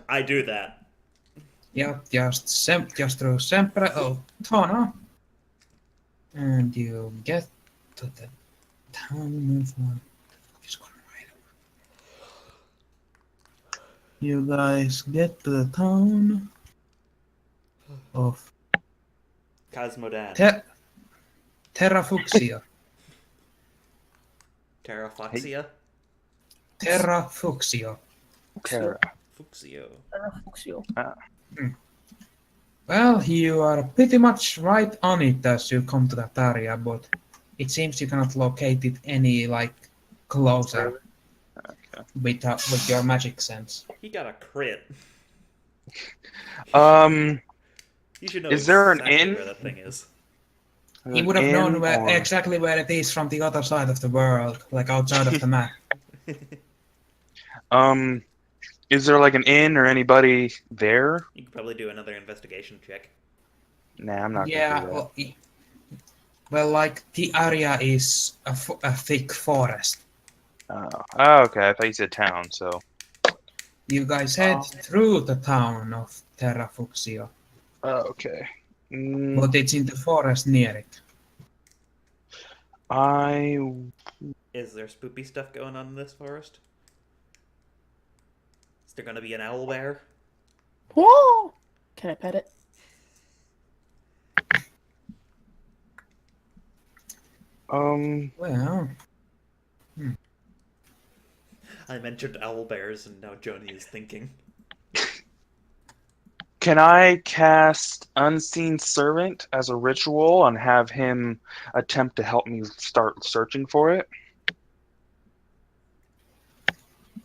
I do that. Yeah, just through sempre Tono. And you get to the town of you guys get to the town of Cosmodan. Terrafuxia. Terrafoxia? Terrafuxia. Terra. Fuxio. Fuxio. Well, you are pretty much right on it as you come to that area, but it seems you cannot locate it any like closer with your magic sense. He got a crit. You should know Is there an exactly inn? where that thing is. He would have known exactly where it is from the other side of the world, like outside of the map. Is there like an inn or anybody there? You could probably do another investigation check. Nah, I'm not Yeah, gonna do that. well, like the area is a thick forest. Oh, okay. I thought you said town, so. You guys head through the town of Terrafuxio, Oh, okay. but it's in the forest near it. Is there spoopy stuff going on in this forest? It's there gonna be an owl bear? Whoa! Can I pet it? Well, I mentioned owl bears, and now Joni is thinking. can I cast Unseen Servant as a ritual and have him attempt to help me start searching for it?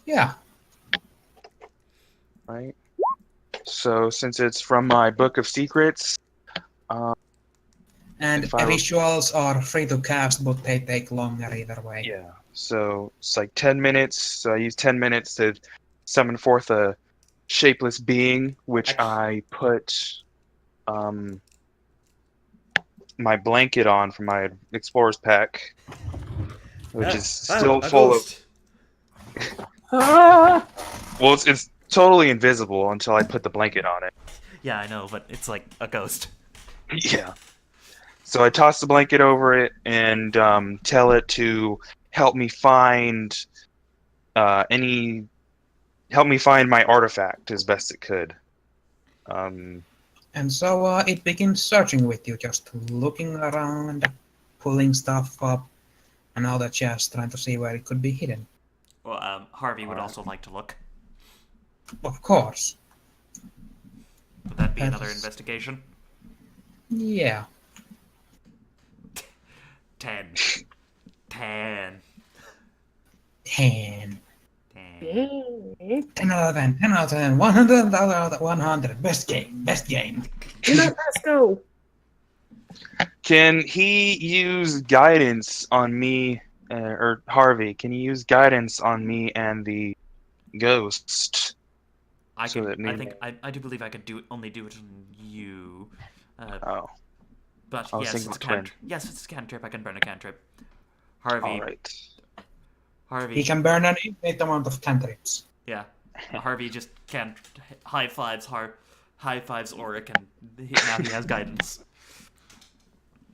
yeah. Right. So since it's from my Book of Secrets, And If I- visuals are free to cast, but they take longer either way. yeah. So it's like 10 minutes. So I use 10 minutes to summon forth a shapeless being, which I put my blanket on from my explorer's pack, which is still a full ghost. Ah! of. Well, it's totally invisible until I put the blanket on it. Yeah, I know, but it's like a ghost. Yeah. So I toss the blanket over it and tell it to help me find help me find my artifact as best it could. And so it begins searching with you, just looking around, pulling stuff up, and all that jazz, trying to see where it could be hidden. Well, Harvey would also like to look. Of course. Would that be another That's- investigation? Yeah. 10. 10. 10. 10. 10 out of 10, 10 out of 10, 100 out of 100. Best game, best game. Let's go. Can he use guidance on me, or Harvey? Can he use guidance on me and the ghost? I So can. that I means- think. I do believe I could only do it on you. Oh, But I was yes, thinking it's a of twin. Yes, it's a cantrip. I can burn a cantrip. Harvey. all right. Harvey. He can burn an infinite amount of cantrips. Yeah. Harvey just can't high fives Oric, and now he has guidance.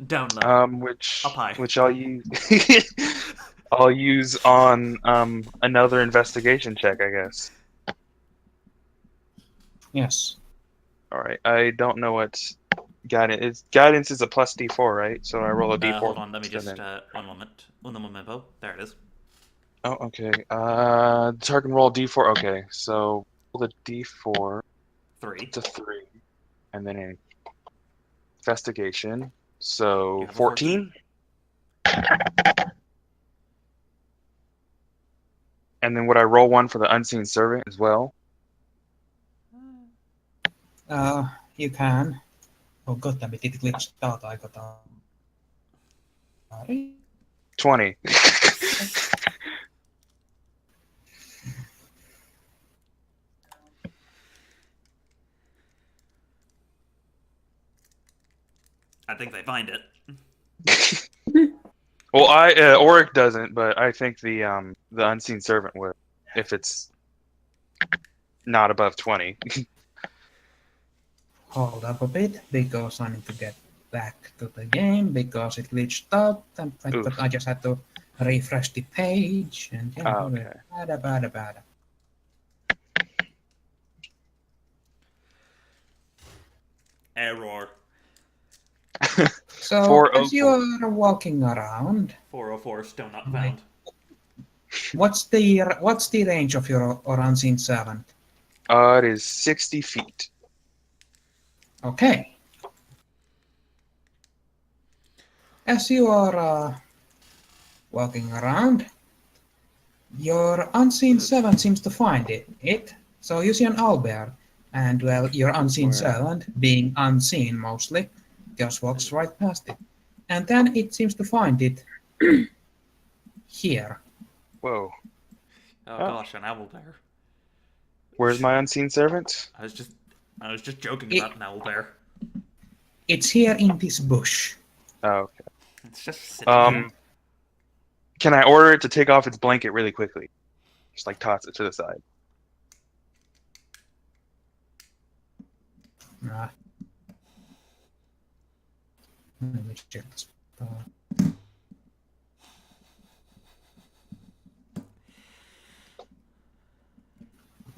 Down low. Which Up high. which I'll use. I'll use on another investigation check, I guess. Yes. All right. I don't know what guidance is. Guidance is a plus D4, right? So I roll a D4. Hold on, let me and just then- one moment. Un momento. There it is. Oh, okay. Target can roll D4. Okay, so roll the D4 3. to 3, and then an investigation. So You have a 14. And then would I roll one for the unseen servant as well? You can. Oh god damn it, it glitched out. I got a... 20. I think they find it. Well, Oric doesn't, but I think the unseen servant would if it's not above 20. Hold up a bit, because I need to get back to the game, because it glitched out, and Oof. I just had to refresh the page, and yeah, Oh, okay. bada. Error. So, 404. as you are walking around, 404 stone not found. what's the range of your unseen servant? It is 60 feet. Okay. As you are walking around, your unseen servant seems to find it. So you see an owlbear, and well, your unseen Where? servant, being unseen mostly, just walks right past it. And then it seems to find it here. Whoa. Oh Oh. gosh, an owl bear. Where's my unseen servant? I was just joking It- about an owl bear. It's here in this bush. Oh, okay. It's just sitting there. Can I order it to take off its blanket really quickly? Just like toss it to the side. Let me check this.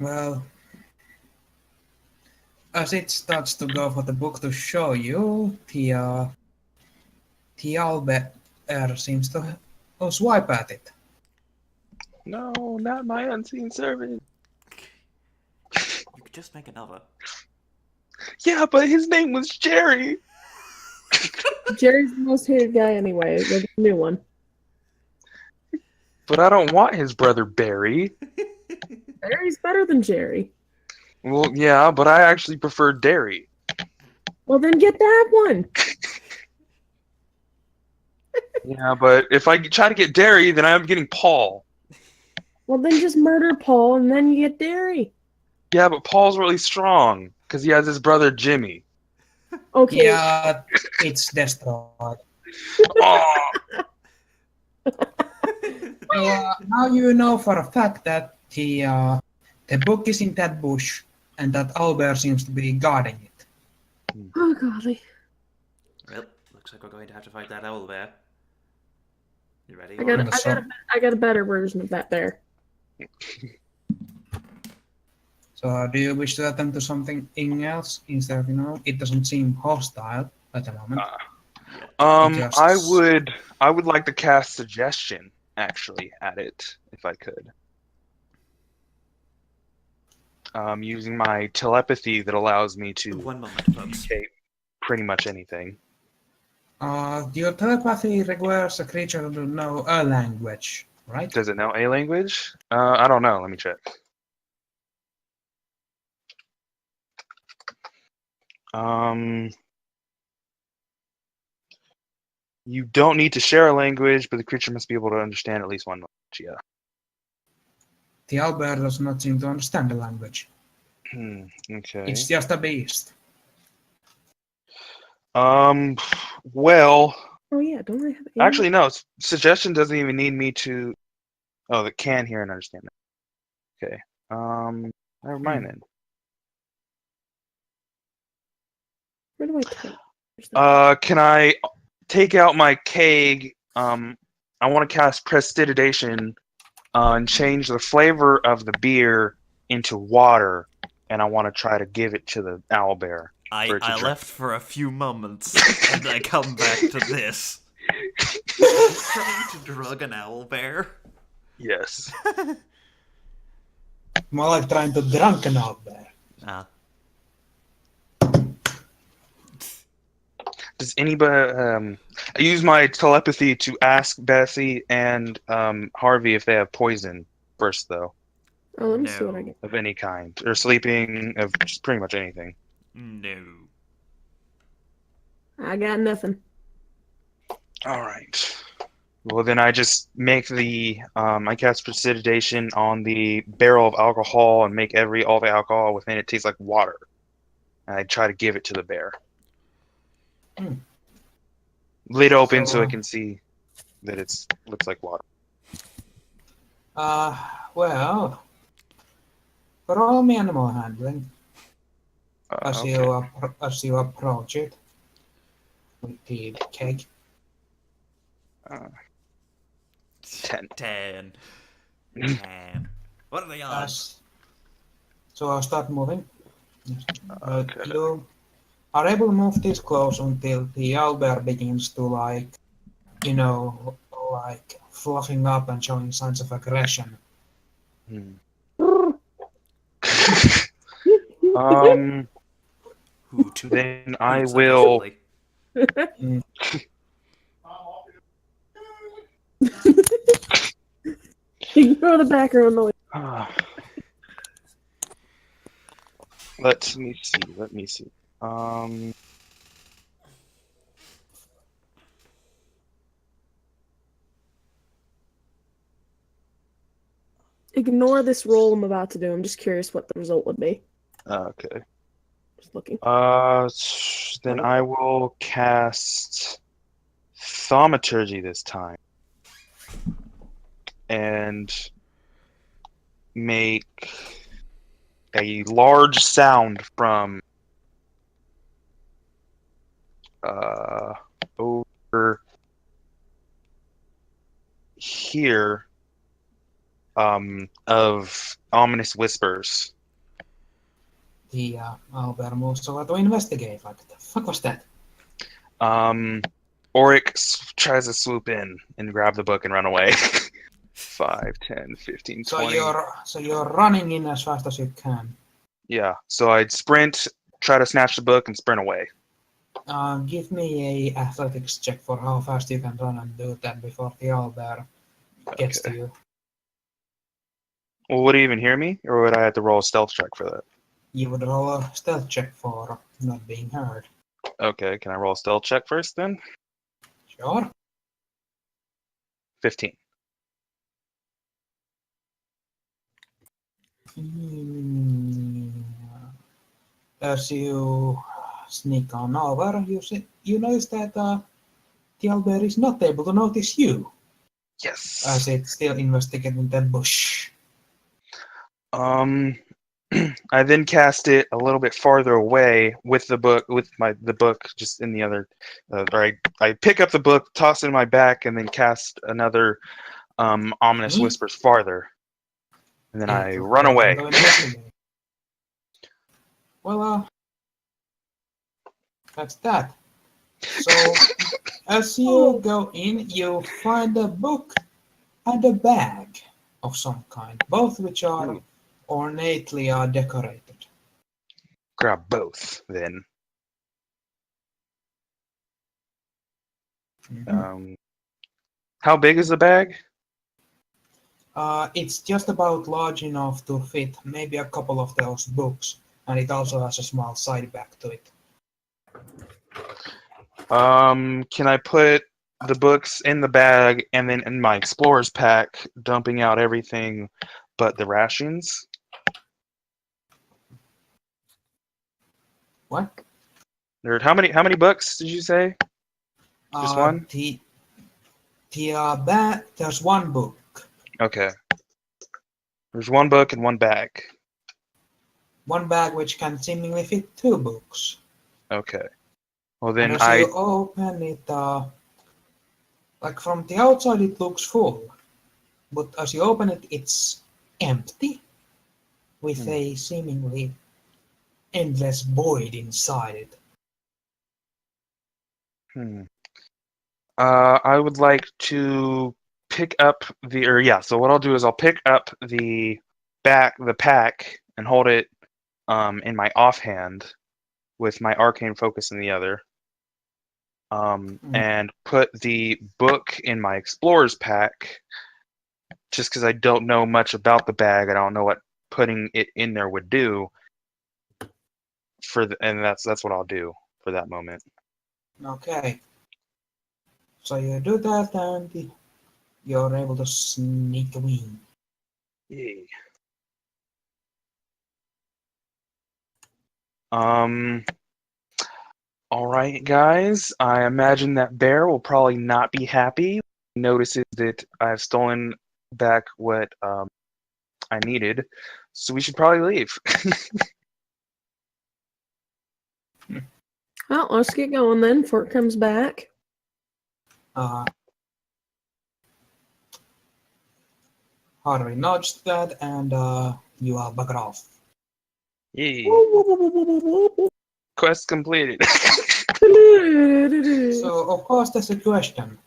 Well, as it starts to go for the book to show you, the owlbear seems to swipe at it. No, not my unseen servant. You could just make another. Yeah, but his name was Jerry. Jerry's the most hated guy anyway. There's a new one. But I don't want his brother Barry. Jerry's better than Jerry. Well, yeah, but I actually prefer Derry. Well, then get that one. Yeah, but if I try to get Derry, then I'm getting Paul. Well, then just murder Paul and then you get Derry. Yeah, but Paul's really strong because he has his brother Jimmy. Okay. Yeah, it's destroyed. Oh, Now you know for a fact that the book is in that bush and that owlbear seems to be guarding it. Oh, golly. Well, looks like we're going to have to fight that owl bear. You ready? I got Orisk? a better version of that bear. So do you wish to attempt to something else instead of, it doesn't seem hostile at the moment. Just- I would like to cast suggestion actually at it if I could. Using my telepathy that allows me to One moment, folks. communicate pretty much anything. Your telepathy requires a creature to know a language, right? Does it know a language? I don't know. Let me check. You don't need to share a language, but the creature must be able to understand at least one language. Yeah. The owlbear does not seem to understand the language. Okay. It's just a beast. Well, Oh, yeah. Don't I have actually, no. Suggestion doesn't even need me to. Oh, it can hear and understand it. Okay. Never mind then. Where do I type? Can I take out my keg? I want to cast Prestidigitation and change the flavor of the beer into water, and I want to try to give it to the owlbear. I drink. left for a few moments, and I come back to this. Trying to drug an owl bear? Yes. More like trying to drunk an owlbear. Ah. Does anybody? I use my telepathy to ask Batsy and Harvey if they have poison first, though, Oh, let me see what I No. get. of any kind, or sleeping, of just pretty much anything. No. I got nothing. All right. Well, then I just make I cast Prestidigitation on the barrel of alcohol and make all the alcohol within it taste like water. And I try to give it to the bear. Lid open so it can see that looks like water. Well, roll me animal handling as Okay. you approach it with the keg. 10. 10. 10. What are the odds? So I'll start moving. Okay. You are able to move this close until the owlbear begins to like fluffing up and showing signs of aggression. Then I Hoots will. unmercifully. Ignore the background noise. Let me see. Ignore this roll I'm about to do. I'm just curious what the result would be. Okay. Just looking. Then I will cast Thaumaturgy this time. And make a large sound from over here of ominous whispers. Albert moves over to investigate. Like, the fuck was that? Orisk tries to swoop in and grab the book and run away. 5, 10, 15, 20. So you're running in as fast as you can. Yeah, so I'd sprint, try to snatch the book, and sprint away. Give me a athletics check for how fast you can run and do that before the Albert gets to you. Well, would he even hear me, or would I have to roll a stealth check for that? You would roll a stealth check for not being heard. Okay, can I roll a stealth check first then? Sure. 15. As you sneak on over, you notice that the Albert is not able to notice you, Yes. as it's still investigating the bush. I then cast it a little bit farther away with the book, the book just in the other. Or I pick up the book, toss it in my back, and then cast another ominous whispers farther, and then I run away. Well, that's that. So, as you go in, you find a book and a bag of some kind, both which are ornately decorated. Grab both then. How big is the bag? It's just about large enough to fit maybe a couple of those books, and it also has a small side back to it. Can I put the books in the bag and then in my explorer's pack, dumping out everything but the rations? What? Nerd, how many books did you say? Just one? There's one book. Okay. There's one book and one bag. One bag which can seemingly fit two books. Okay. Well then and as you open it, like from the outside it looks full, but as you open it, it's empty, with a seemingly endless void inside it. I would like to pick up so what I'll do is I'll pick up the pack and hold it in my offhand with my arcane focus in the other. And put the book in my explorer's pack just because I don't know much about the bag. I don't know what putting it in there would do and that's what I'll do for that moment. Okay. So you do that and you're able to sneak away. Yay. All right, guys. I imagine that Bear will probably not be happy. He notices that I've stolen back what I needed, so we should probably leave. Well, let's get going then before it comes back. Harvey nudged that and you are buggered off. Yay. Quest completed. So, of course, there's a question.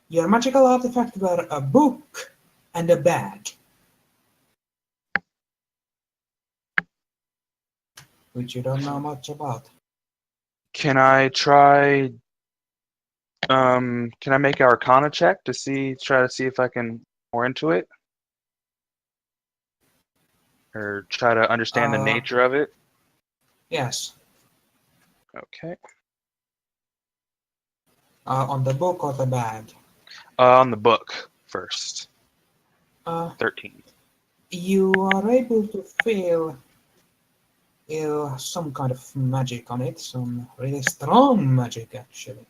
Your magical artifact were a book and a bag, which you don't know much about. Can I try? Can I make an Arcana check to try to see if I can more into it, or try to understand the nature of it? Yes. Okay. On the book or the bag? On the book first. 13. You are able to feel some kind of magic on it, some really strong magic actually.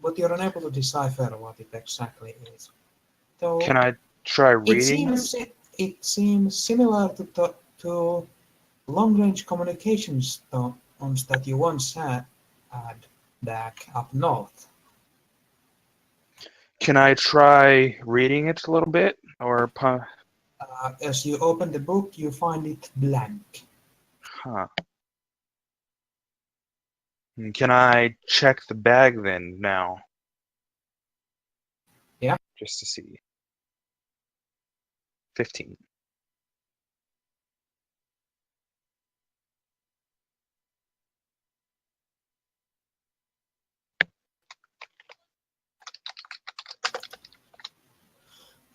But you're unable to decipher what it exactly is. So can I try reading? It seems similar to long-range communication stones that you once had back up north. Can I try reading it a little bit? Or As you open the book, you find it blank. huh? Can I check the bag then now? Yeah. Just to see. 15.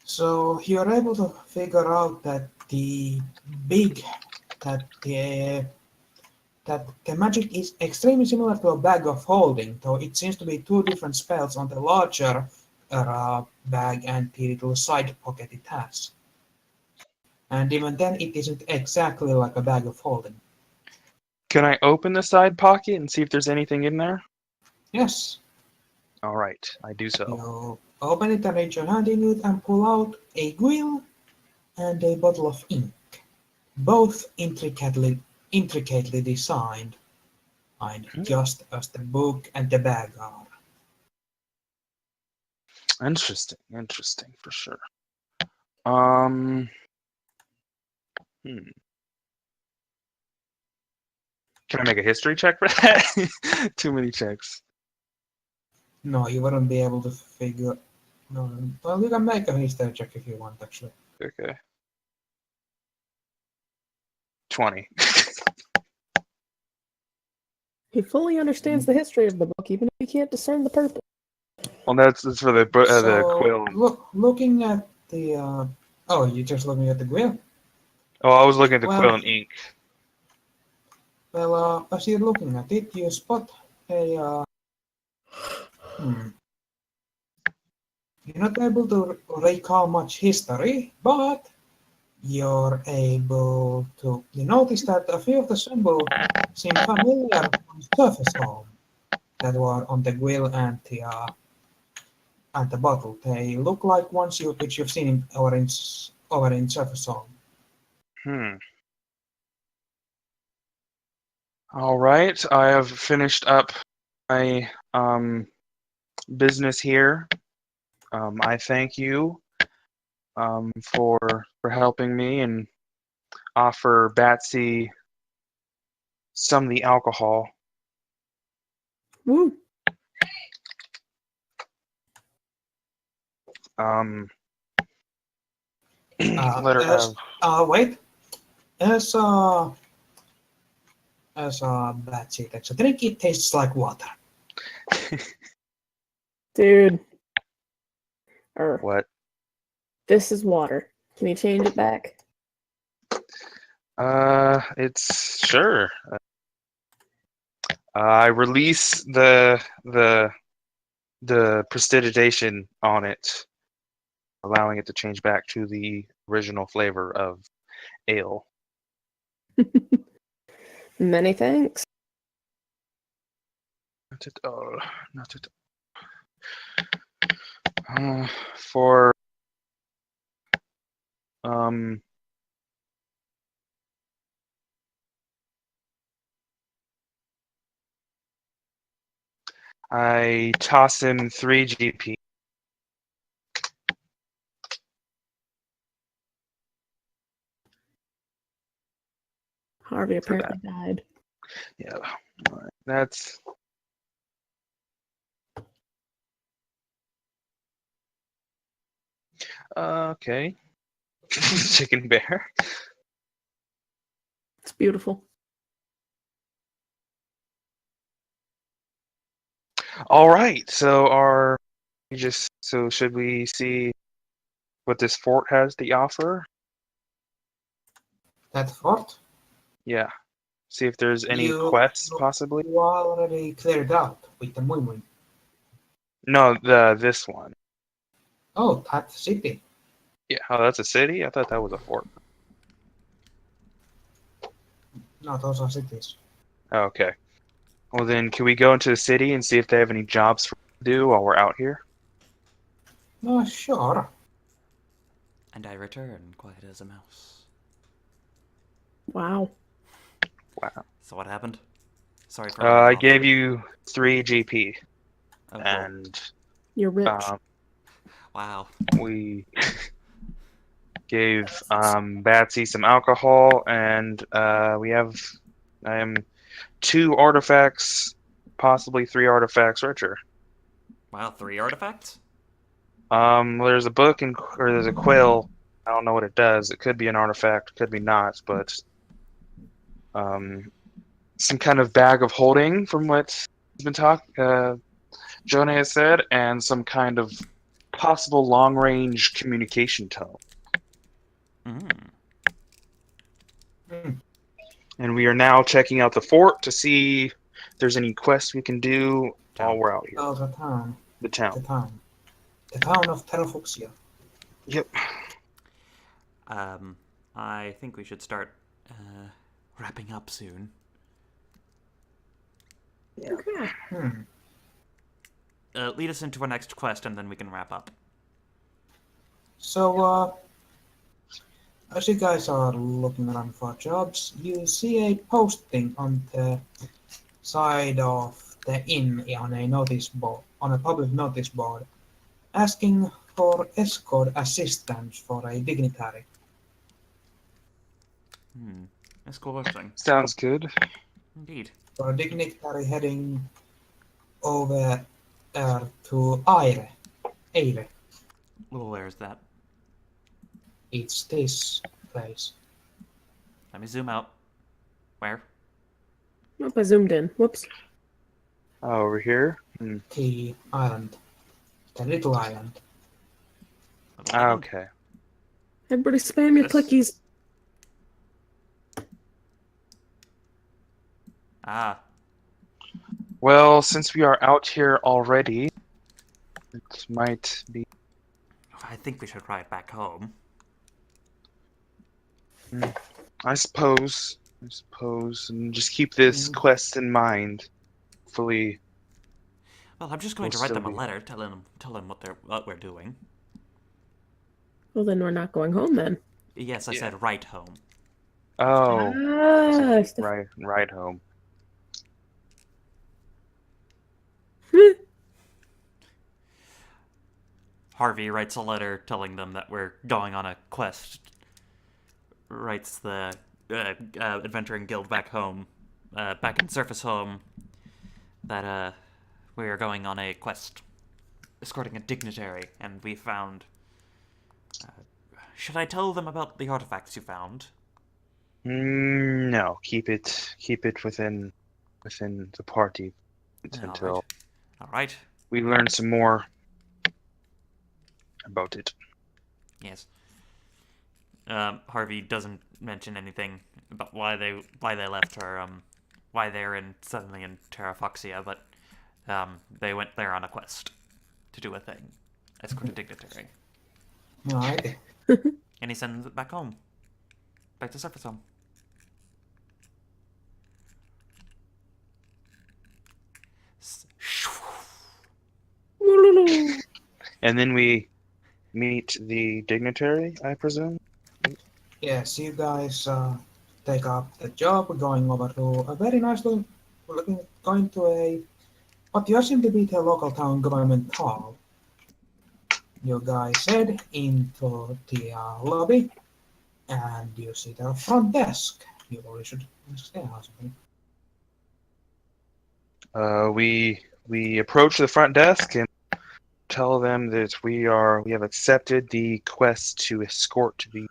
So you're able to figure out that the big that the that the magic is extremely similar to a bag of holding, though it seems to be two different spells on the larger bag and the little side pocket it has. And even then, it isn't exactly like a bag of holding. Can I open the side pocket and see if there's anything in there? Yes, All right, I do so. you open it and reach your hand in it and pull out a quill and a bottle of ink, both intricately designed, and just as the book and the bag are. Interesting for sure. Hmm. Can I make a history check for that? Too many checks. No, you wouldn't be able to figure. No, well, you can make a history check if you want, actually. Okay. 20. He fully understands the history of the book, even if he can't discern the purpose. Well, that's for the quill. Looking at the. Oh, you're just looking at the quill? Oh, I was looking at the Well- quill and ink. Well, as you're looking at it, you spot a. You're not able to recall much history, but you're able to. You notice that a few of the symbols seem familiar on the surface home that were on the quill and the bottle. They look like ones which you've seen over in surface home. All right, I have finished up my business here. I thank you for helping me and offer Batsy some of the alcohol. Woo! Let her have. Wait. As Batsy takes a drink, it tastes like water. Dude. What? This is water. Can you change it back? It's sure. I release the prestidigitation on it, allowing it to change back to the original flavor of ale. Many thanks. Not it. For I toss him 3 GP. Harvey apparently died. Yeah, all right. That's okay. Chicken bear. It's beautiful. All right. So should we see what this fort has to offer? That fort? Yeah. See if there's any You- quests possibly. You already cleared out with the Muimun. No, this one. Oh, that city. Yeah. Oh, that's a city. I thought that was a fort. No, those are cities. Okay. Well then, can we go into the city and see if they have any jobs for us to do while we're out here? No, sure. And I return quiet as a mouse. Wow. Wow. So what happened? Sorry for I gave you 3 GP, Oh, cool. and You're rich. Wow. we gave Batsy some alcohol, and I am 2 artifacts, possibly 3 artifacts richer. Wow, 3 artifacts? There's a book or there's a quill. I don't know what it does. It could be an artifact, could be not, but some kind of bag of holding from what's been Jonah has said, and some kind of possible long-range communication tone. Mm. And we are now checking out the fort to see if there's any quests we can do while we're out here. Oh, the town. The The town. town. The town of Terrafuxia. Yep. I think we should start wrapping up soon. Okay. Lead us into our next quest, and then we can wrap up. So, as you guys are looking around for jobs, you see a posting on the side of the inn on a notice board, on a public notice board, asking for escort assistance for a dignitary. That's cool. Interesting. Sounds good. Indeed. For a dignitary heading over to Eire. Well, where's that? It's this place. Let me zoom out. Where? Nope, I zoomed in. Whoops. Over here. The island. The little island. Okay. Everybody spam your Yes. clickies. Ah, Well, since we are out here already, it might be. I think we should ride back home. I suppose, and just keep this quest in mind. Hopefully, Well, I'm just going to We'll write still them a be- letter, telling them what we're doing. Well, then we're not going home then. Yes, I Yeah. said right home. oh, Ah, right home. Harvey writes a letter telling them that we're going on a quest. Writes the adventuring guild back home, back in Surface Home, that we are going on a quest, escorting a dignitary, and we found. Should I tell them about the artifacts you found? No, keep it within the party until All right. we learn some more about it. Yes. Harvey doesn't mention anything about why they left her, why they're suddenly in Terrafoxia, but they went there on a quest to do a thing, escort a dignitary, Right. and he sends it back home, back to Surface Home. And then we meet the dignitary, I presume. Yes, you guys take up the job. We're going over to a very nice little, going to a, what you assume to be the local town government hall. You guys head into the lobby, and you see the front desk. You probably should stay or something. We approach the front desk and tell them that we have accepted the quest to escort the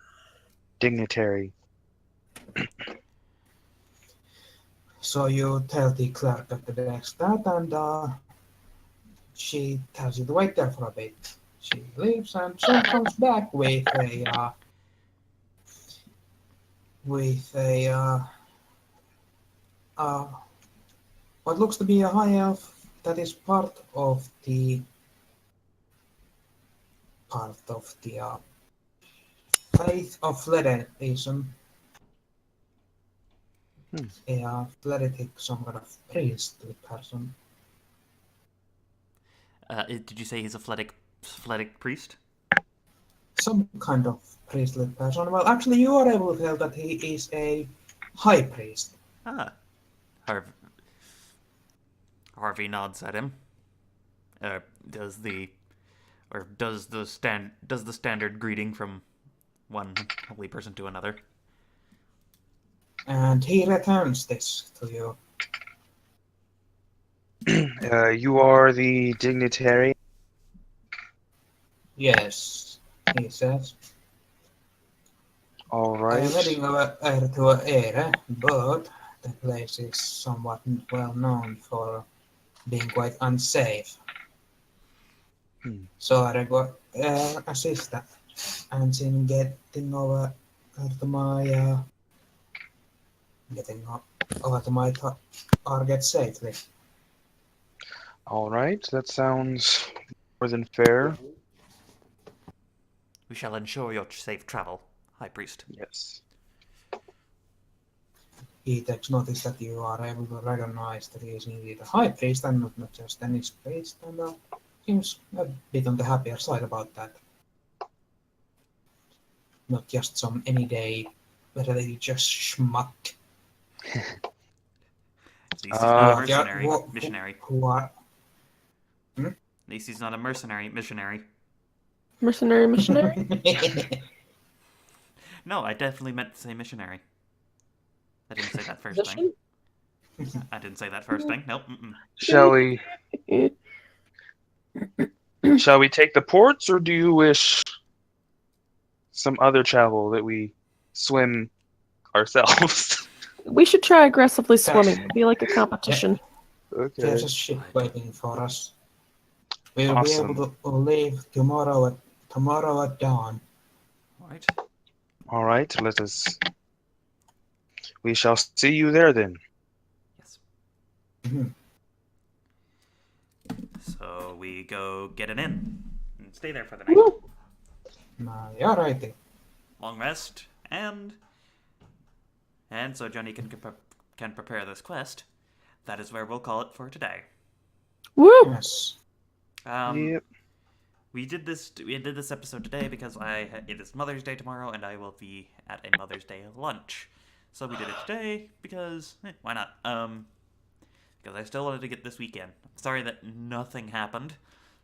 dignitary. So you tell the clerk at the desk that, and she tells you to wait there for a bit. She leaves and soon comes back with what looks to be a high elf that is part of the faith of Flederism. A Fleritic, some kind of priestly person. Did you say he's a Fletic priest? Some kind of priestly person. Well, actually, you are able to tell that he is a high priest. Ah. Harvey nods at him. Does the standard greeting from one holy person to another. And he returns this to you. You are the dignitary. Yes, he says. All I am right. heading over to Ere, but the place is somewhat well known for being quite unsafe. Hmm. So I will assist and in getting over to my over to my target safely. All right. That sounds more than fair. We shall ensure your safe travel, High Priest. Yes. He takes notice that you are able to recognize that he is indeed a high priest and not just any priest, and seems a bit on the happier side about that. Not just some anyday religious schmuck. At least he's not a Uh, mercenary missionary. Who are At least he's not a mercenary missionary. Missionary? No, I definitely meant to say missionary. I didn't say that first thing. Position? I didn't say that first thing. Nope. shall we take the ports, or do you wish some other travel that we swim ourselves? We should try aggressively swimming. It'll be like a competition. Okay. There's a ship waiting for us. We'll Awesome. be able to leave tomorrow at dawn. All right. All right. Let us. We shall see you there then. Yes. Mhm. So we go get an inn and stay there for the night. Woo! Alrighty. Long rest and so Johnny can prepare this quest. That is where we'll call it for today. Woo! Yes. Yep. We did this episode today because it is Mother's Day tomorrow, and I will be at a Mother's Day lunch. So we did it today because why not? Because I still wanted to get this weekend. Sorry that nothing happened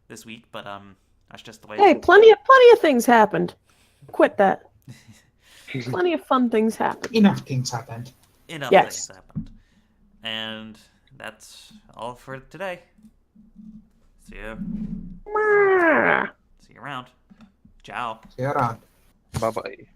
this week, but that's just the way. Hey, plenty of things happened. Quit that. Plenty of fun things happened. Enough things happened. Enough Yes. things happened, and that's all for today. See you. Mwah. See you around. Ciao. See you around. Bye bye.